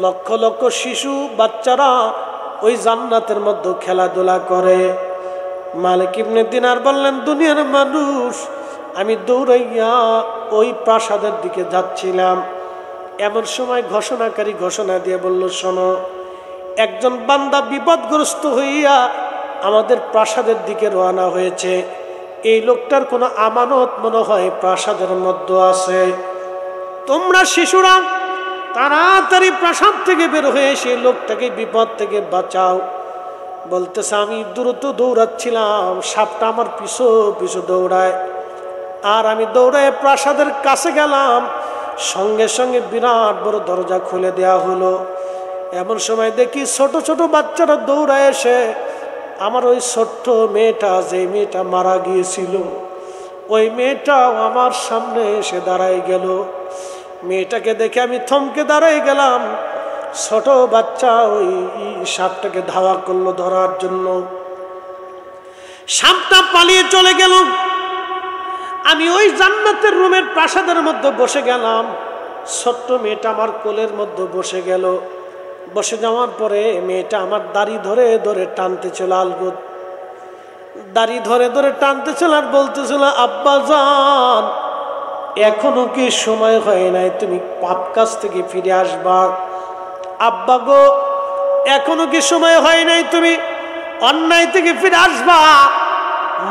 লক্ষ লক্ষ শিশু বাচ্চারা ওই জান্নাতের মধ্যে খেলাধুলা করে। মালিক ইবনে দিনার বললেন, দুনিয়ার মানুষ, আমি দৌড়াইয়া ওই প্রাসাদের দিকে যাচ্ছিলাম, এমন সময় ঘোষণাকারী ঘোষণা দিয়ে বলল, শোনো, একজন বান্দা বিপদগ্রস্ত হইয়া আমাদের প্রাসাদের দিকে রওনা হয়েছে। এই লোকটার কোনো আমানত মনে হয় প্রাসাদের মধ্যে আছে। তোমরা শিশুরা তাড়াতাড়ি প্রাসাদ থেকে বের হয়ে সেই লোকটাকে বিপদ থেকে বাঁচাও। বলতেছে, আমি দ্রুত দৌড়াচ্ছিলাম, সাপটা আমার পিছু পিছু দৌড়ায়, আর আমি দৌড়ায় প্রাসাদের কাছে গেলাম, সঙ্গে সঙ্গে বিরাট বড় দরজা খুলে দেয়া হলো। এমন সময় দেখি ছোট ছোট বাচ্চারা দৌড়ায় এসে আমার ওই ছোট্ট মেয়েটা, যে মেয়েটা মারা গিয়েছিল, ওই মেয়েটাও আমার সামনে এসে দাঁড়ায় গেল। মেয়েটাকে দেখে আমি থমকে দাঁড়াই গেলাম। ছোট বাচ্চা ওই সাপটাকে ধাওয়া করলো ধরার জন্য। সাপটা পালিয়ে চলে গেল। আমি ওই জান্নাতের রুমের প্রাসাদের মধ্যে বসে গেলাম। ছোট্ট মেয়েটা আমার কোলের মধ্যে বসে গেল। বসে যাওয়ার পরে মেয়েটা আমার দাড়ি ধরে ধরে টানতেছিল, আলগুদ দাড়ি ধরে ধরে টানতেছিল আর বলতেছিল, আব্বা জান, এখনো কি সময় হয় নাই তুমি পাপ কাজ থেকে ফিরে আসবা? আব্বা গো, এখনো কি সময় হয় নাই তুমি অন্যায় থেকে ফিরে আসবা,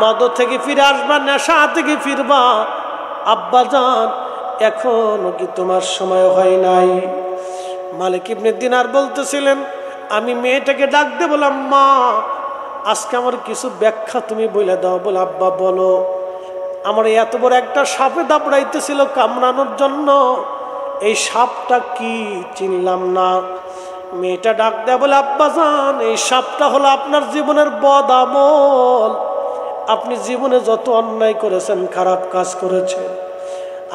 মদ থেকে ফিরে আসবা, নেশা থেকে ফিরবা? আব্বা জান, এখনো কি তোমার সময় হয় নাই? মালিক ইবনে দিনার বলতেছিলেন, আমি মেয়েটাকে ডাক দিয়ে বললাম, মা আজকে আমার কিছু ব্যাখ্যা তুমি বলে দাও। বলে, আব্বা বলো। আমার এত বড় একটা সাপে দাপড়াইতেছিল কামড়ানোর জন্য, এই সাপটা কি চিনলাম না। মেয়েটা ডাক দেয়া বলে, আব্বা জান, এই সাপটা হলো আপনার জীবনের বদ আমল, আপনি জীবনে যত অন্যায় করেছেন, খারাপ কাজ করেছেন,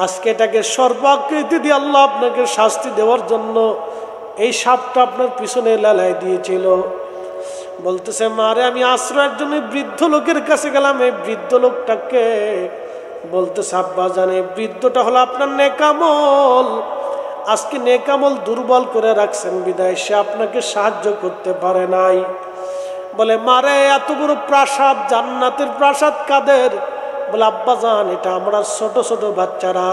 আজকে এটাকে সর্বাকৃতি দিয়ে আল্লাহ আপনাকে শাস্তি দেওয়ার জন্য এই সাপটা আপনার পিছনে লালাই দিয়েছিল। বলতেছে, মারে আমি আশ্রয়ের জন্য বৃদ্ধ লোকের কাছে গেলাম। এই বৃদ্ধ লোকটাকে বলতেছে, আব্বা জানে বৃদ্ধটা হলো আপনার নেকামল। আজকে নেকামল দুর্বল করে রাখছেন বিদায় সে আপনাকে সাহায্য করতে পারে নাই। বলে, মারে এত বড় প্রাসাদ, জান্নাতের প্রাসাদ কাদের? বলে, আব্বা জান এটা আমরা ছোট ছোট বাচ্চারা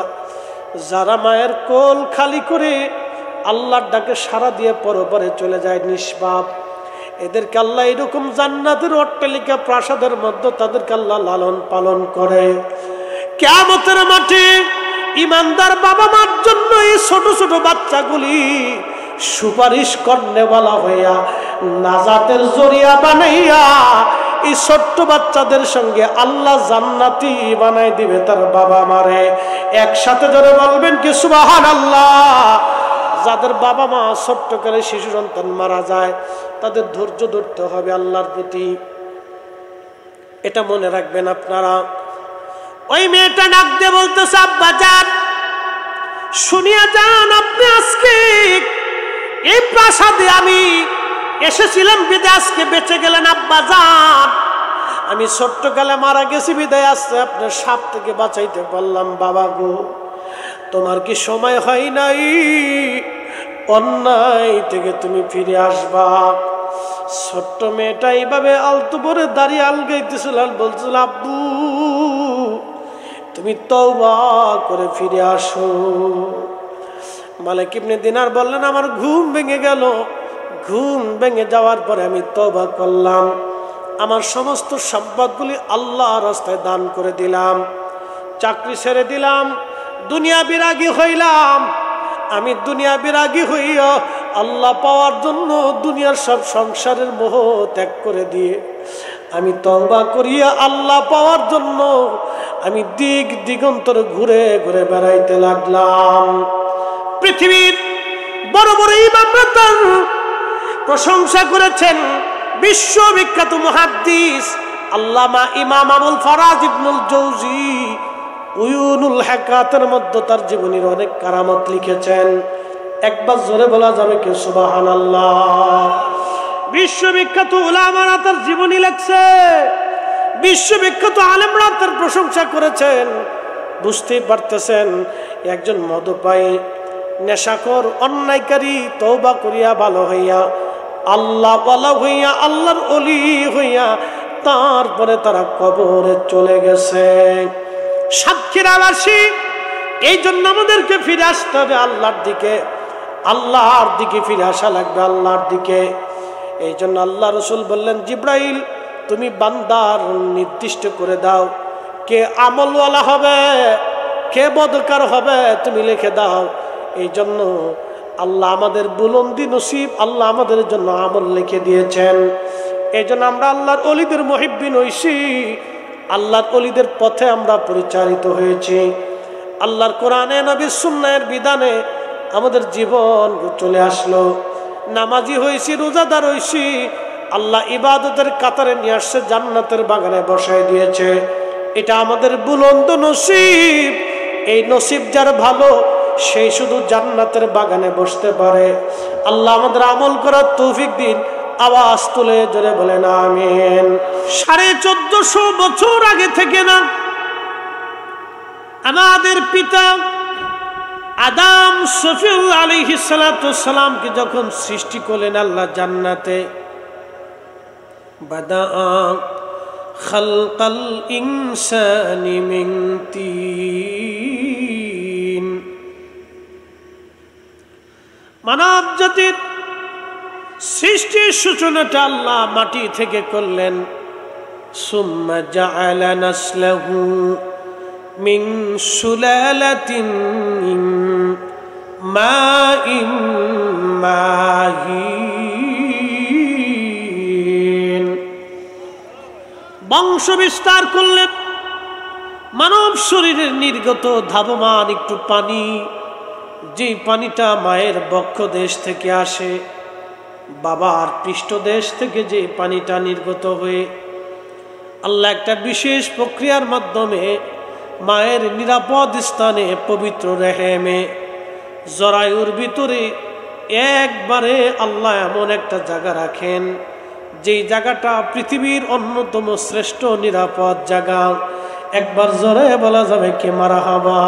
যারা মায়ের কোল খালি করে আল্লাহর ডাকে সাড়া দিয়ে পরপরে চলে যায় নিষ্পাপ, এদেরকে আল্লাহ এরকম জান্নাতের অট্টালিকা প্রাসাদের মধ্যে তাদেরকে আল্লাহ লালন পালন করে। কিয়ামতের মাঠে ইমানদার বাবা মার জন্য এই ছোট ছোট বাচ্চাগুলি সুপারিশ করনেওয়ালা হইয়া নাজাতের জরিয়া বানাইয়া এই ছোট্ট বাচ্চাদের সঙ্গে আল্লাহ জান্নাতি বানাই দিবে তার বাবা মারে। একসাথে ধরে বলবেন কি সুবহানাল্লাহ। যাদের বাবা মা ছোট্টকালে শিশু সন্তান মারা যায় তাদের ধৈর্য ধরতে হবে আল্লাহর প্রতি, এটা মনে রাখবেন আপনারা। ওই মেয়েটা ডাক দিয়ে বলতেছে, আব্বা যান শুনিয়া যান, আপনি আজকে এই প্রাসাদে আমি এসেছিলাম বিদায় আজকে বেঁচে গেলেন। আব্বা যান আমি ছোট্টকালে মারা গেছি বিদায় আসছে আপনার সাপ থেকে বাঁচাইতে পারলাম। বাবা গো তোমার কি সময় হয় নাই অন্যায় থেকে তুমি ফিরে আসবা? ছোট্ট মেয়েটা এইভাবে আলতু পরে দাঁড়িয়ে আলগাইতেছিল আর বলছিল, আব্বু তুমি তওবা করে ফিরে আসো। মালিক ইবনে দিনার বললেন, আমার ঘুম ভেঙে গেল। ঘুম ভেঙে যাওয়ার পরে আমি তওবা করলাম, আমার সমস্ত সম্পদগুলি আল্লাহর রাস্তায় দান করে দিলাম, চাকরি ছেড়ে দিলাম, দুনিয়া বিরাগী হইলাম। আমি দুনিয়া বিরাগী হইয়া আল্লাহ পাওয়ার জন্য দুনিয়ার সব সংসারের মোহ ত্যাগ করে দিয়ে আমি তওবা করিয়া আল্লাহ পাওয়ার জন্য আমি দিক দিগন্তর ঘুরে ঘুরে বেড়াইতে লাগলাম। পৃথিবীর বড় বড় ইমামরা তার প্রশংসা করেছেন। বিশ্ববিখ্যাত মুহাদ্দিস আল্লামা ইমাম আবুল ফারাজ ইবনুল জৌজি উয়ুনুল হাকাতের মধ্যে তার জীবনের অনেক কারামত লিখেছেন। একবার জোরে বলা যাবে কি সুবহানাল্লাহ। বিশ্ববিখ্যাত উলামারা তার জীবনী লেখছে, বিশ্ববিখ্যাত আলেমরা তার প্রশংসা করেছেন। বুঝতেই পারতেছেন একজন মদপায়ী নেশাখোর অন্যায়কারী তওবা করিয়া ভালো হইয়া আল্লাহ ওয়ালা হইয়া আল্লাহর ওলি হইয়া তারপরে তারা কবরে চলে গেছে। সাক্ষীরাবাসী এই জন্য আমাদেরকে ফিরে আসতে হবে আল্লাহর দিকে, আল্লাহর দিকে ফিরে আসা লাগবে আল্লাহর দিকে। এই জন্য আল্লাহ রসুল বললেন, জিব্রাইল তুমি বান্দার নির্দিষ্ট করে দাও কে আমলওয়ালা হবে কে বদকার হবে, তুমি লিখে দাও। এই জন্য আল্লাহ আমাদের বুলন্দি নসিব আল্লাহ আমাদের জন্য আমল লিখে দিয়েছেন। এই জন্য আমরা আল্লাহর অলিদের মুহিব্বিন হইছি, আল্লাহর অলিদের পথে আমরা পরিচালিত হয়েছি। আল্লাহর কোরআনে নবীর সুন্নাহের বিধানে আমাদের জীবন চলে আসলো। নামাজি হয়েছি, রোজাদার হয়েছি, আল্লাহ ইবাদতের কাতারে নিয়ে আসছে, জান্নাতের বাগানে বসায় দিয়েছে। এটা আমাদের বুলন্দ নসিব। এই নসিব যার ভালো সেই শুধু জান্নাতের বাগানে বসতে পারে। আল্লাহ আমাদের আমল করার তৌফিক দিন। আওয়াজ তুলে জোরে বলেন আমিন। 1450 বছর আগে থেকে না আমাদের পিতা আদম সফিউল্লাহ আলাইহিস সালাতু সালামকে যখন সৃষ্টি করলেন আল্লাহ জান্নাতে, বাদা খালকাল ইনসানি মিন তিন, মানব জাতির সৃষ্টির সূচনাটা আল্লাহ মাটি থেকে করলেন। সুম্মা জাআলা নাসলাহু মিন সুলালাতিন মিন মাইন মাহিন, বংশ বিস্তার করলেন। মানব শরীরের নির্গত ধাবমান একটু পানি, যে পানিটা মায়ের বক্ষ দেশ থেকে আসে, বাবার পৃষ্ঠদেশ থেকে যে পানিটা নির্গত হয়ে আল্লাহ একটা বিশেষ প্রক্রিয়ার মাধ্যমে মায়ের নিরাপদ স্থানে পবিত্র রেহেমে জরায়ুর ভিতরে একবারে আল্লাহ এমন একটা জায়গা রাখেন যেই জায়গাটা পৃথিবীর অন্যতম শ্রেষ্ঠ নিরাপদ জায়গা। একবার জোরে বলা যাবে কি মারহাবা।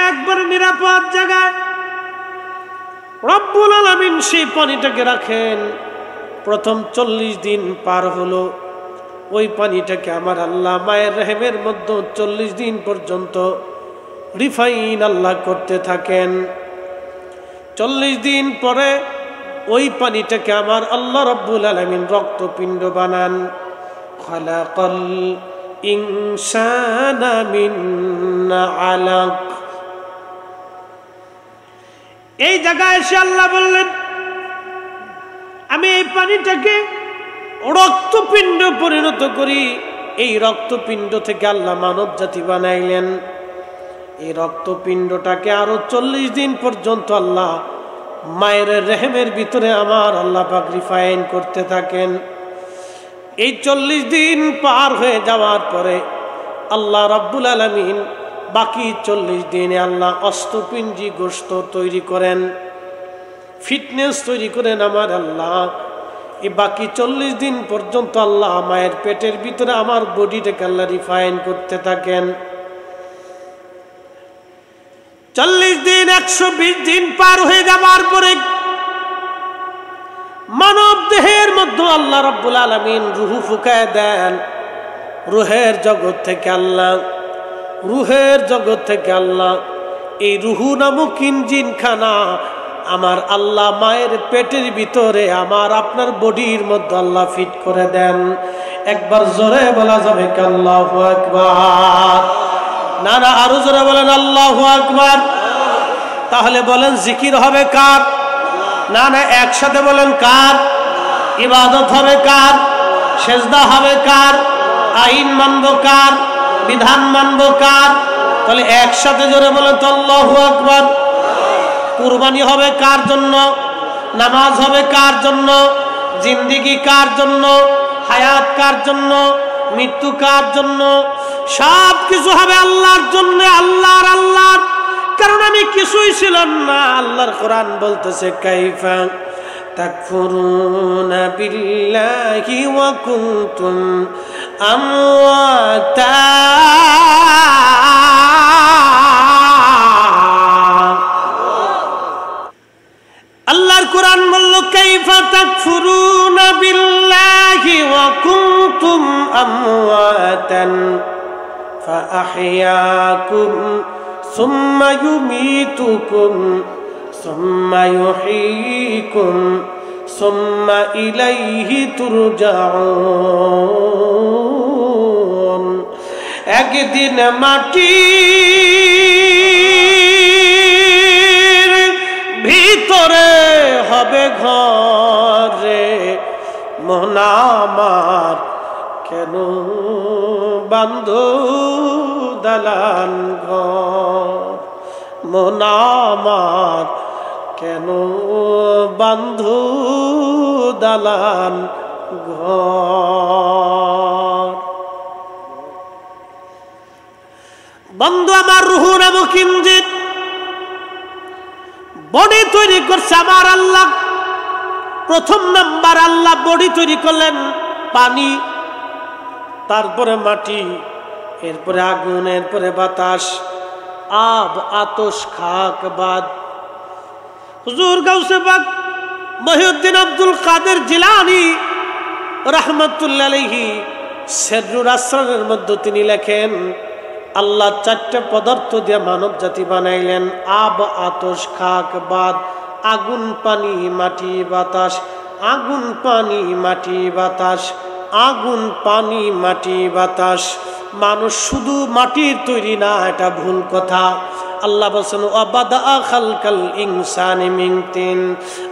একবার নিরাপদ জায়গায় রব্বুল আলামিন সেই পানিটাকে রাখেন। প্রথম 40 দিন পার হলো, ওই পানিটাকে আমার আল্লাহ মায়ের রেহেমের মধ্যে 40 দিন পর্যন্ত রিফাইন আল্লাহ করতে থাকেন। 40 দিন পরে ওই পানিটাকে আমার আল্লাহ রব্বুল আলামিন রক্তপিণ্ড বানান। খালাকাল ইনসানা মিন আলাক। এই জায়গায় এসে আল্লাহ বললেন, আমি এই পানিটাকে রক্তপিণ্ড পরিণত করি। এই রক্তপিণ্ড থেকে আল্লাহ মানব জাতি বানাইলেন। এই রক্তপিণ্ডটাকে আরো 40 দিন পর্যন্ত আল্লাহ মায়ের রেহেমের ভিতরে আমার আল্লাহ পাক রিফাইন করতে থাকেন। এই 40 দিন পার হয়ে যাওয়ার পরে আল্লাহ রাব্বুল আলামিন বাকি 40 দিনে আল্লাহ অষ্টপিণ্ডি গোশত তৈরি করেন, ফিটনেস তৈরি করেন আমার আল্লাহ। এই বাকি 40 দিন পর্যন্ত আল্লাহ মায়ের পেটের ভিতরে আমার বডিটাকে আল্লাহ রিফাইন করতে থাকেন। 40 দিন 120 দিন পার হয়ে যাওয়ার পরে মানব দেহের মধ্যে আল্লাহ রাব্বুল আলামিন রূহ ফুঁকায় দেন। রূহের জগৎ থেকে আল্লাহ এই রূহ নামক ইঞ্জিনখানা আমার আল্লাহ মায়ের পেটের ভিতরে আমার আপনার বডির মধ্যে আল্লাহ ফিট করে দেন। একবার জোরে বলা যাবে কি আল্লাহু আকবার। না না, আরো জোরে বলেন আল্লাহু আকবার। তাহলে বলেন জিকির হবে কার? না না, একসাথে বলেন কার? ইবাদত হবে কার? সেজদা হবে কার? আইন মানব কার? বিধান মানব কার? তাহলে একসাথে জোরে বলেন তো আল্লাহু আকবার। কুরবানি হবে কার জন্য? নামাজ হবে কার জন্য? জিন্দেগি কার জন্য? হায়াত কার জন্য? মৃত্যু কার জন্য? সব কিছু হবে আল্লাহর জন্য, আল্লাহর। কারণ আমি কিছুই ছিলাম না। আল্লাহর কোরআন বলতেছে, কাইফা তাকফুরুনা বিল্লাহি ওয়া কুনতুম আমওয়াতা। আল্লাহর কোরআন বলল, কাইফা তাকফুরুনা বিল্লাহি ওয়া কুনতুম আমওয়াতান ফাআহইয়াকুম সুম্মা ইউমীতুকুম সুম্মা ইউহয়ীকুম সুম্মা ইলাইহি তুরজাউন। একদিন মাটির ভিতরে হবে ঘরে, মন আমার কেন বান্ধ দালান ঘর। মন আমার কেন বান্ধ দালান ঘর। বন্ধু আমার, রূহ নামক ইঞ্জিন বডি তৈরি করছে আমার আল্লাহ। প্রথম নাম্বার আল্লাহ বডি তৈরি করলেন পানি, তারপরে মাটি, এরপরে আগুন, এরপরে বাতাস, আব, আতশ, খাক, বাদ। হুজুর গাউসে পাক মহিউদ্দিন আব্দুল কাদের জিলানী রাহমাতুল্লাহ আলাইহি সিররুল আসরারের মধ্যে তিনি লেখেন, আল্লাহ 4টে পদার্থ দিয়ে মানব জাতি বানাইলেন। আব, আতশ, খাক, বাদ। আগুন, পানি, মাটি, বাতাস। আগুন, পানি, মাটি, বাতাস। আগুন, পানি, মাটি, বাতাস। মানুষ শুধু মাটির তৈরি না, এটা ভুল কথা। আল্লাহ বলেন, ওয়াবাদা খালকাল ইনসানি মিন তিন।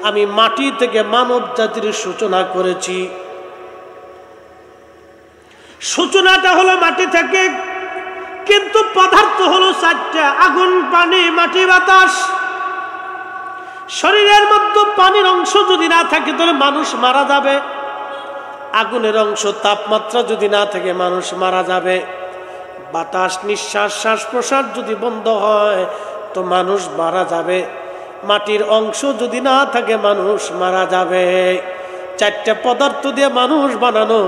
আমি মাটি থেকে মানব জাতির সূচনা করেছি। সূচনাটা হলো মাটি থেকে, কিন্তু পদার্থ হলো 4টা, আগুন, পানি, মাটি, বাতাস। শরীরের মধ্যে পানির অংশ যদি না থাকে তাহলে মানুষ মারা যাবে। আগুনের অংশ তাপমাত্রা যদি না থাকে মানুষ মারা যাবে। বাতাস নিঃশ্বাস শ্বাস প্রশ্বাস যদি বন্ধ হয় তো মানুষ মারা যাবে। মাটির অংশ যদি না থাকে মানুষ মারা যাবে। চারটা পদার্থ দিয়ে মানুষ বানানো,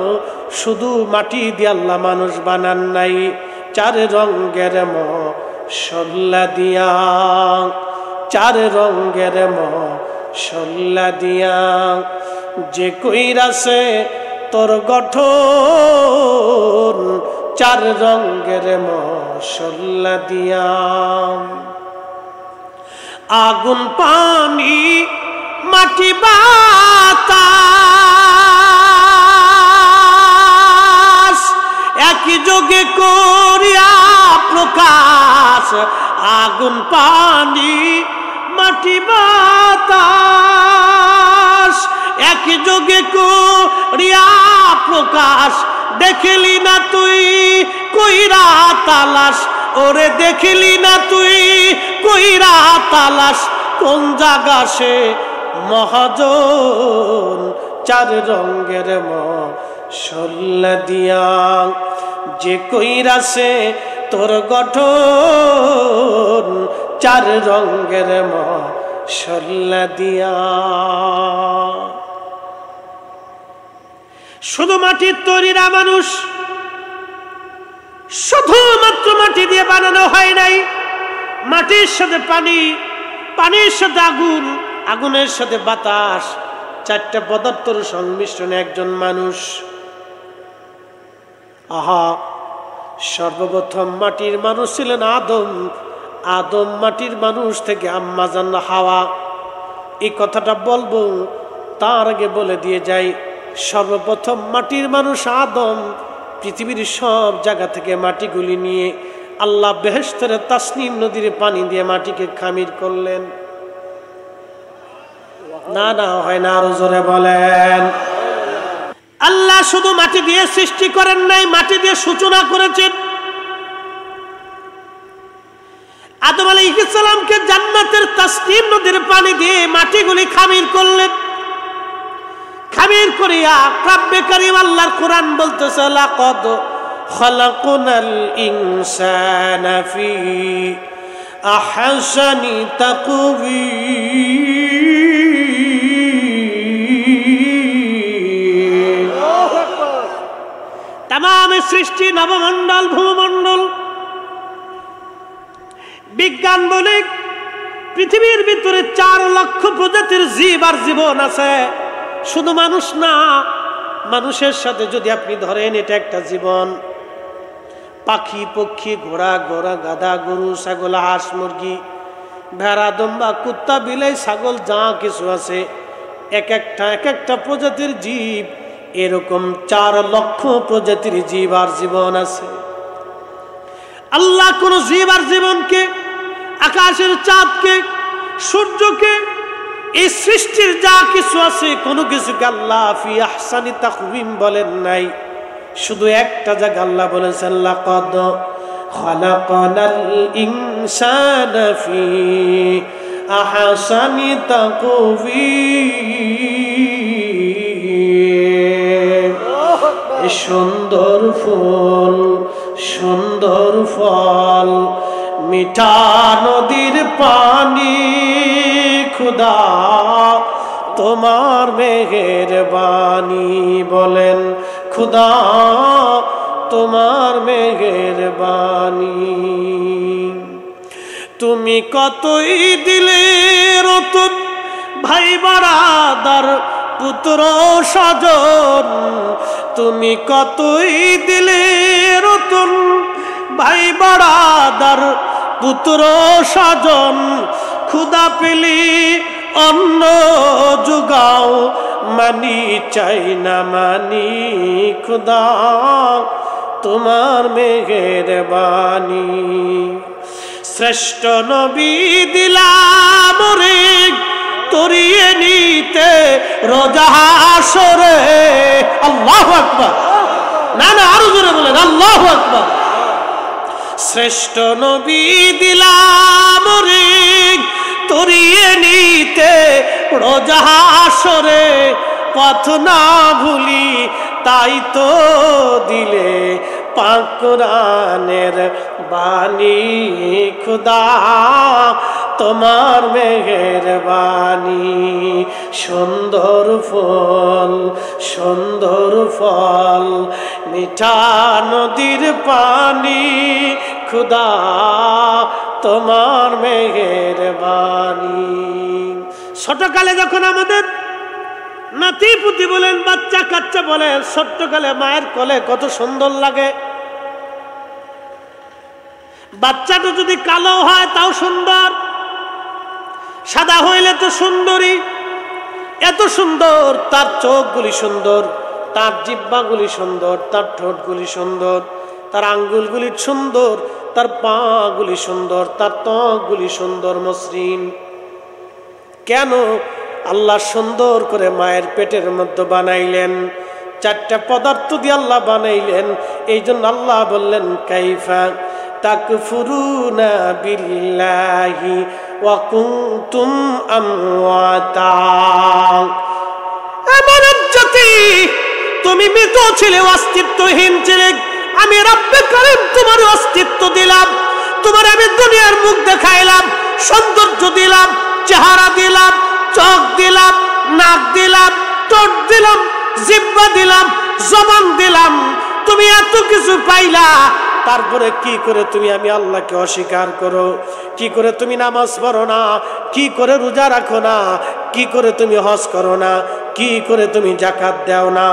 শুধু মাটি দিয়ে আল্লাহ মানুষ বানান নাই। চার রঙের মশলা দিয়া, চার রঙের মশলা দিয়া যে কইরাছে তোর গঠন, চার রঙের মশলা দিয়া। আগুন পানি মাটি বাতাস একই যোগে করিয়া প্রকাশ। আগুন পানি মাটি বাতাস একই যোগে করিয়া প্রকাশ। দেখলি না তুই কইরা তালাশ, ওরে দেখলি না তুই কইরা তালাশ, কোন জায়গা সে মহাজন। চার রঙের মশলা দিয়া যে কইরাছে তোর গঠন, চার রঙের মশলা দিয়া। শুধু মাটির তৈরি না মানুষ, শুধুমাত্র মাটি দিয়ে বানানো হয় নাই। মাটির সাথে পানি, পানির সাথে আগুন, আগুনের সাথে বাতাস, চারটা পদার্থের সংমিশ্রণে একজন মানুষ। আহা, সর্বপ্রথম মাটির মানুষ ছিলেন আদম। আদম মাটির মানুষ থেকে আম্মা জান হাওয়া। এই কথাটা বলবো তার আগে বলে দিয়ে যাই, সর্বপ্রথম মাটির মানুষ আদম। পৃথিবীর সব জায়গা থেকে মাটিগুলি নিয়ে আল্লাহ বেহেশতের তাসনিম নদীর পানি দিয়ে মাটিকে খামির করলেন। না না হয় না, আরো জোরে বলেন। আল্লাহ শুধু মাটি দিয়ে সৃষ্টি করেন নাই, মাটি দিয়ে সূচনা করেছেন। আদম আলাইহিস সালামকে জান্নাতের তাসনিম নদীর পানি দিয়ে মাটিগুলি খামির করলেন। খামির করিয়া রব্বে কারীম আল্লাহর কোরআন বলতেছে, লাকাদ খালাকনাল ইনসানা ফি আহসানি তাকওয়ীম। তামাম সৃষ্টি, নবমণ্ডল, ভূমণ্ডল, বিজ্ঞান বলে পৃথিবীর ভিতরে 4 লক্ষ প্রজাতির জীব আর জীবন আছে। শুধু মানুষ না, মানুষের সাথে যদি আপনি ধরেন এটা একটা জীবন। পাখি পক্ষী, ঘোড়া ঘোড়া, গাধা গরু, ছাগল, হাঁস মুরগি, ভেড়া দম্বা, কুত্তা বিলাই, ছাগল, যা কিছু আছে এক একটা প্রজাতির জীব। এরকম 4 লক্ষ প্রজাতির জীব আর জীবন আছে। আল্লাহ কোন জীব আর জীবনকে, আকাশের চাঁদকে, সূর্যকে, এই সৃষ্টির যা কিছু আছে কোনো কিছুকে আল্লাহ ফি আহসানি তাকওয়ীম বলেন নাই। শুধু একটা জায়গা আল্লাহ বলেছেন, লাকাদ খালাকনাল ইনসানা ফি আহসানি তাকওয়ীম। সুন্দর ফুল, সুন্দর ফল, মিঠা নদীর পানি, খুদা তোমার মেহেরবানি। বলেন, খুদা তোমার মেহেরবানি। তুমি কতই দিলে রতন, ভাই বারাদার, পুত্র স্বজন। তুমি কতই দিলে রতন, ভাই বারাদার, পুত্র স্বজন। খুদা পেলি অন্ন যোগাও, মানি চাই না মানি, খুদা তোমার মেহেরবানি। শ্রেষ্ঠ নবী দিলাম রে তরিয়ে নিতে রোজা হাসরে। আল্লাহু আকবার। না না, আরো জোরে বলেন, আল্লাহু আকবার। শ্রেষ্ঠ নবী দিলাম রে তরিয়ে নিতে রোজা হাসরে। পথ না ভুলি তাই তো দিলে পাক কোরআনের বাণী খুদা তোমার মেহেরবানি সুন্দর ফল মিঠা নদীর পানি খুদা তোমার মেহেরবানি। ছোটকালে যখন আমাদের নাতি পুতি বলেন বাচ্চা কাচ্চা বলে ছোট্টকালে মায়ের কোলে কত সুন্দর লাগে। বাচ্চাটা যদি কালো হয় তাও সুন্দর, সাদা হইলে তো সুন্দরী। এত সুন্দর, তার চোখগুলি সুন্দর, তার জিহ্বাগুলি সুন্দর, তার ঠোঁটগুলি সুন্দর, তার আঙ্গুলগুলি সুন্দর, তার পাগুলি সুন্দর, তার ত্বকগুলি সুন্দর মসৃণ। কেন আল্লাহ সুন্দর করে মায়ের পেটের মধ্যে বানাইলেন? চারটা পদার্থ দিয়ে আল্লাহ বানাইলেন। এই জন্য আল্লাহ বললেন কাইফা তাকফুরুনা বিল্লাহি ওয়া কুনতুম আমওয়াতা। এমন জাতি, তুমি মৃত ছিলে, অস্তিত্বহীন ছিলে, আমি রব্বে করিম তোমার অস্তিত্ব দিলাম, তোমার আমি দুনিয়ার মুখ দেখাইলাম, সৌন্দর্য দিলাম, চেহারা দিলাম, চোখ দিলাম, নাক দিলাম, ঠোঁট দিলাম, জিহ্বা দিলাম, জবান দিলাম, তুমি এত কিছু পাইলা, তারপরে কি করে তুমি আমি আল্লাহকে অস্বীকার করো? কি করে তুমি নামাজ পড়ো না? কি করে রোজা রাখো না? কি করে তুমি হজ করো না? কি করে তুমি যাকাত দাও না?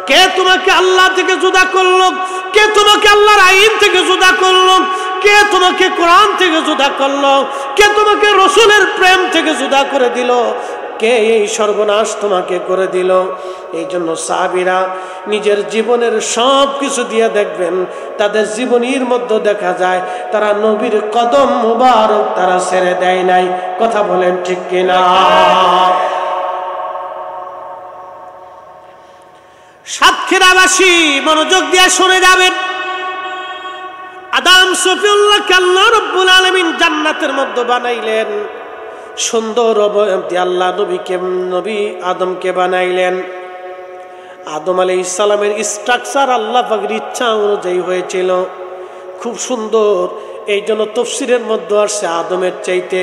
কে তোমাকে আল্লাহ থেকে জুদা করলো? কে তোমাকে আল্লাহর আইন থেকে জুদা করলো? কে তোমাকে কোরআন থেকে জুদা করলো? কে তোমাকে রসুলের প্রেম থেকে জুদা করে দিল? কে এই সর্বনাশ তোমাকে করে দিল? এই জন্য সাহাবীরা নিজের জীবনের সব কিছু দিয়ে দেখবেন, তাদের জীবনীর মধ্যে দেখা যায় তারা নবীর কদম মুবারক তারা ছেড়ে দেয় নাই। কথা বলেন ঠিক কিনা? সাতক্ষীরাবাসী মনোযোগ দিয়ে শুনে যাবেন। আদম সফিউল্লাহকে আল্লাহ রাব্বুল আলামিন জান্নাতের মধ্যে বানাইলেন। সুন্দর অবয়ব দিয়ে আল্লাহ নবী আদমকে বানাইলেন। আদম আলাইহিস সালামের স্ট্রাকচার আল্লাহ পাকের ইচ্ছা অনুযায়ী হয়েছিল, খুব সুন্দর। এই জন্য তাফসীরের মধ্যে আসছে আদমের চাইতে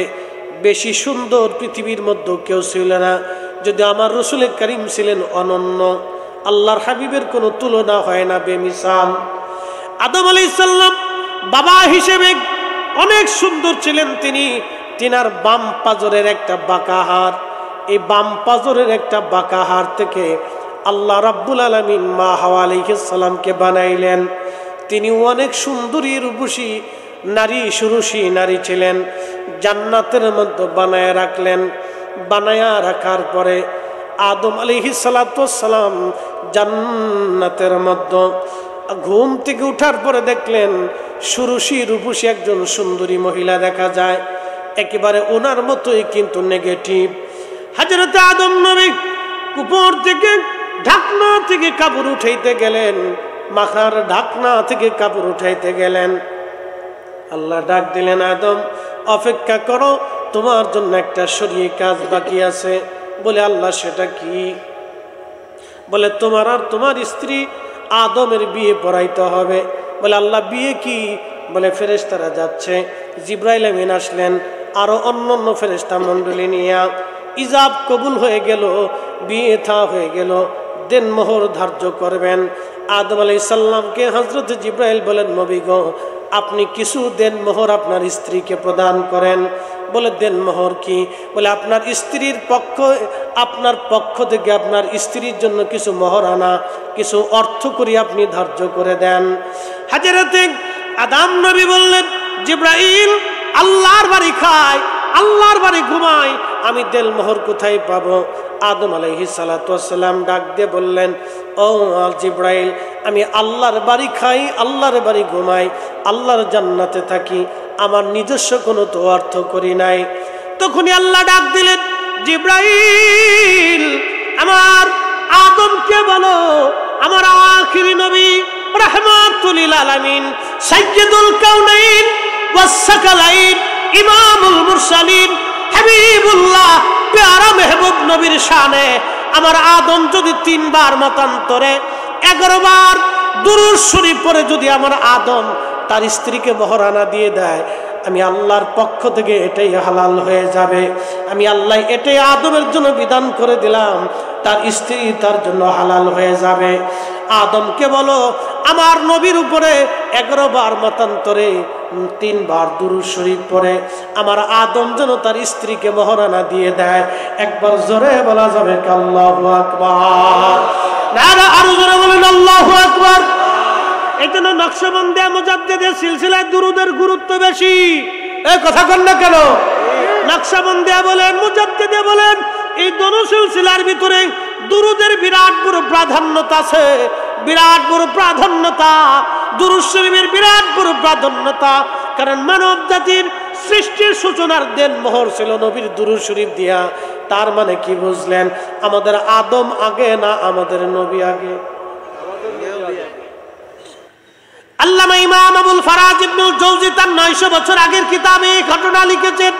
বেশি সুন্দর পৃথিবীর মধ্যে কেউ ছিল না। যদি আমার রাসূল করিম ছিলেন অনন্য, আল্লাহর হাবিবের কোনো তুলনা হয় না, বেমিসাল। আদম আলাইহিস সালাম বাবা হিসেবে অনেক সুন্দর ছিলেন তিনি। তিনার বাম পাজরের একটা বাঁকা হাড়, এই বাম পাজরের একটা বাঁকা হাড় থেকে আল্লাহ রাব্বুল আলামিন মা হাওয়া আলাইহিস সালামকে বানাইলেন। তিনি অনেক সুন্দরী রূপসী নারী, সুরুষী নারী ছিলেন। জান্নাতের মধ্যে বানায় রাখলেন। বানায়া রাখার পরে আদম আলাইহিস সালাম জান্নাতের মধ্যে ঘুম থেকে উঠার পরে দেখলেন সুরুষী রূপসী একজন সুন্দরী মহিলা দেখা যায়, একেবারে ওনার মতোই কিন্তু নেগেটিভ। হযরত আদম নবী উপর থেকে ঢাকনা থেকে কাপড় উঠাইতে গেলেন, মাথার ঢাকনা থেকে কাপড় উঠাইতে গেলেন। আল্লাহ ডাক দিলেন, আদম অপেক্ষা করো, তোমার জন্য একটা শরীয়ী কাজ বাকি আছে। বলে আল্লাহ সেটা কি? বলে তোমার আর তোমার স্ত্রী আদমের বিয়ে পড়াইতে হবে। বলে আল্লাহ বিয়ে কি? বলে ফেরেশতারা যাচ্ছে, জিবরাইল আমিন আসলেন, আরো অন্যান্য ফেরেশতা মণ্ডলী নিয়ে। ইজাব কবুল হয়ে গেল, বিয়ে থা হয়ে গেল, দেন মোহর ধার্য করবেন। আদম আলাইহিস সালামকে হযরত জিবরাইল বলেন, নবী গো, আপনি কিছু দেন মোহর আপনার স্ত্রীকে প্রদান করেন। বলে দেন মোহর কি? বলে আপনার স্ত্রীর আপনার পক্ষ থেকে আপনার স্ত্রীর জন্য কিছু মোহর আনা, কিছু অর্থ করি আপনি ধার্য করে দেন। হযরত আদম নবী বললেন, জিবরাইল আল্লাহর বাড়ি খায়, আল্লাহর বাড়ি ঘুমায়, আমি দেল মোহর কোথায় পাবো? আদম আলাইহিস সালাম ডাক দিয়ে বললেন, ও জিবরাইল, আমি আল্লাহর বাড়ি খাই, আল্লাহর বাড়ি ঘুমাই, আল্লাহর জান্নাতে থাকি, আমার নিজস্ব কোনো তো অর্থ করি নাই। তখনই আল্লাহ ডাক দিলেন, জিবরাইল আমার আদমকে বলো, আমার আখিরি নবী রাহমাতুল লিল আলামিন, সাইয়্যিদুল কাউনাইন ওয়াস সাকালাইন, ইমামুল মুরসালিন, হাবিবুল্লাহ, প্যারা মেহবুব নবীর শানে আমার আদম যদি 3 বার মতান্তরে 11 বার দুরূদ শরীফ পড়ে যদি আমার আদম তার স্ত্রীকে মহরানা দিয়ে দেয়, আমি আল্লাহর পক্ষ থেকে এটাই হালাল হয়ে যাবে। আমি আল্লাহ এটাই আদমের জন্য বিধান করে দিলাম, তার স্ত্রী তার জন্য হালাল হয়ে যাবে। আদমকে বলো আমার নবীর উপরে 11 বার মতান্তরে 3 বার দুরূদ শরীফ পড়ে আমার আদম যেন তার স্ত্রীকে মহরানা দিয়ে দেয়। একবার জোরে বলা যাবে আল্লাহু আকবার। না আরো জোরে বলেন আল্লাহু আকবার। এই জন্য নকশবন্দিয়া মুজাদ্দিদের সিলসিলায় দুরুদের গুরুত্ব বেশি। এই কথা কন না কেন? নকশবন্দিয়া বলেন, মুজাদ্দিদে বলেন, এই দোনো সিলসিলার ভিতরে দুরুদের বিরাট বড় প্রাধান্যতা আছে, বিরাট বড় প্রাধান্যতা। দুরূদ শরীফের বিরাট বড় প্রাধান্যতা, কারণ মানব জাতির সৃষ্টির সূচনার দেন মোহর ছিল নবীর দুরূদ শরীফ দিয়া। তার মানে কি বুঝলেন? আমাদের আদম আগে না আমাদের নবী আগে? আল্লামা ইমাম আবুল ফারাজ ইবনুল জৌজি তার 900 বছর আগের কিতাবে এই ঘটনা লিখেছেন।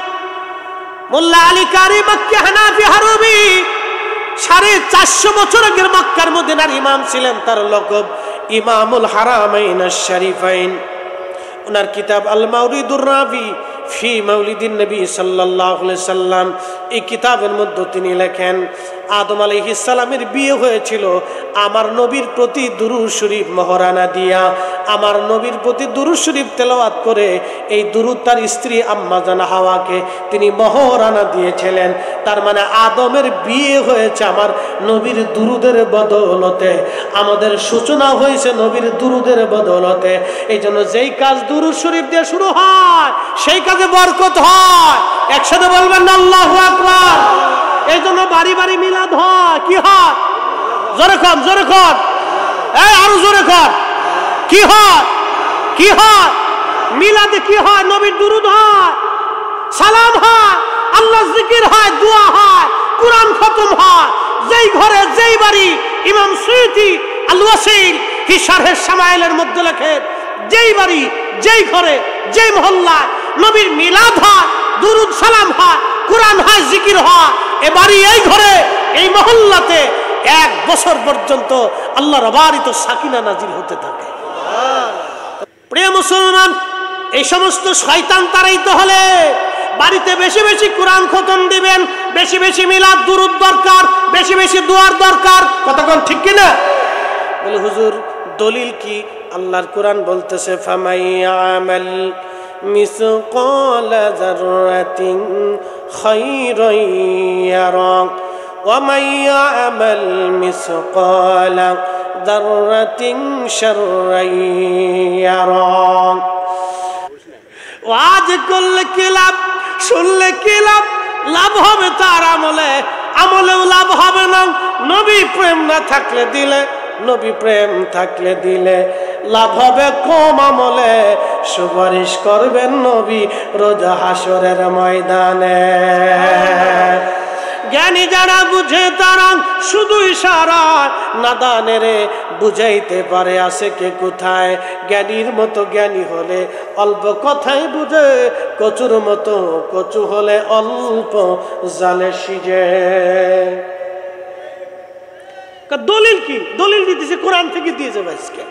মোল্লা আলী কারি মক্কি হানাফি হারুবি 450 বছর আগের মক্কার মদিনার ইমাম ছিলেন। তার লকব ইমামুল হারামাইন আশ-শরীফাইন। ওনার কিতাব আল মাউরিদুর রাবি ফি মাউলিদিন নবী সাল্লাল্লাহু আলাইহি সাল্লাম, এই কিতাবের মধ্যে তিনি লেখেন আদম আলাইহিস সালামের বিয়ে হয়েছিল আমার নবীর প্রতি দুরূদ শরীফ মহরানা দিয়া। আমার নবীর প্রতি দুরূদ শরীফ তেলাওয়াত করে এই দুরূদ তার স্ত্রী আম্মা জানা হাওয়াকে তিনি মহরানা দিয়েছিলেন। তার মানে আদমের বিয়ে হয়েছে আমার নবীর দুরূদের বদৌলতে, আমাদের সূচনা হয়েছে নবীর দুরূদের বদৌলতে। এই জন্য যেই কাজ দুরূদ শরীফ দিয়ে শুরু হয় সেই কাজে বরকত হয়। একসাথে বলবেন আল্লাহু আকবার। এই জন্য বাড়ি বাড়ি মিলাদ হয়। কি হয়? জোরে কর, জোরে কর, এই আরো জোরে কর। কি হয়? কি হয়? মিলাদে কি হয়? নবীর দুরূদ হয়, সালাম হয়, আল্লাহর জিকির হয়, দোয়া হয়, কুরআন খতম হয়। যেই ঘরে যেই বাড়ি, ইমাম সুয়ুতি আল ওয়াসিল ফি শারহে শামাইলের মধ্যে লেখেন, যেই বাড়ি যেই ঘরে যেই মহল্লায় নবীর মিলাদ হয়, দুরূদ সালাম হয়, কুরআন হয়, জিকির হয়, এ বাড়ি এই ঘরে এই মহল্লাতে 1 বছর পর্যন্ত আল্লাহর অবারিত সাকিনা নাজিল হতে থাকে। প্রিয় মুসলমান, এই সমস্ত শয়তান তাড়াইতে হলে বাড়িতে বেশি বেশি কুরআন খতম দিবেন, বেশি বেশি মিলাদ দুরূদ দরকার, বেশি বেশি দুয়ার দরকার। কতক্ষণ ঠিক কিনা? বলে হুজুর দলিল কি? আল্লাহর কুরআন বলতেছে ফামাইয়ামাল মিসকালা যাররাতিন খায়রান ইয়ারা ওয়া মাইয়ামাল মিসকালা যাররাতিন শাররান ইয়ারা। ওয়াজ করলে কি লাভ, শুনলে কি লাভ? লাভ হবে তার আমলে, আমলেও লাভ হবে না। নবী প্রেম না থাকলে দিলে, নবী প্রেম থাকলে দিলে লাভ হবে কম আমলে। সুপারিশ করবেন নবী রোজ হাসরের ময়দানে। জ্ঞানী যারা বুঝে তারা শুধু ইশারায় নাদানেরে বুঝাইতে পারে আছে কে কোথায়। জ্ঞানীর মতো জ্ঞানী হলে অল্প কথাই বুঝে, কচুর মতো কচু হলে অল্প জালে সিজে। দলিল কি? দলিল দিতেছে কোরআন থেকে দিয়েছে। ভাইসকে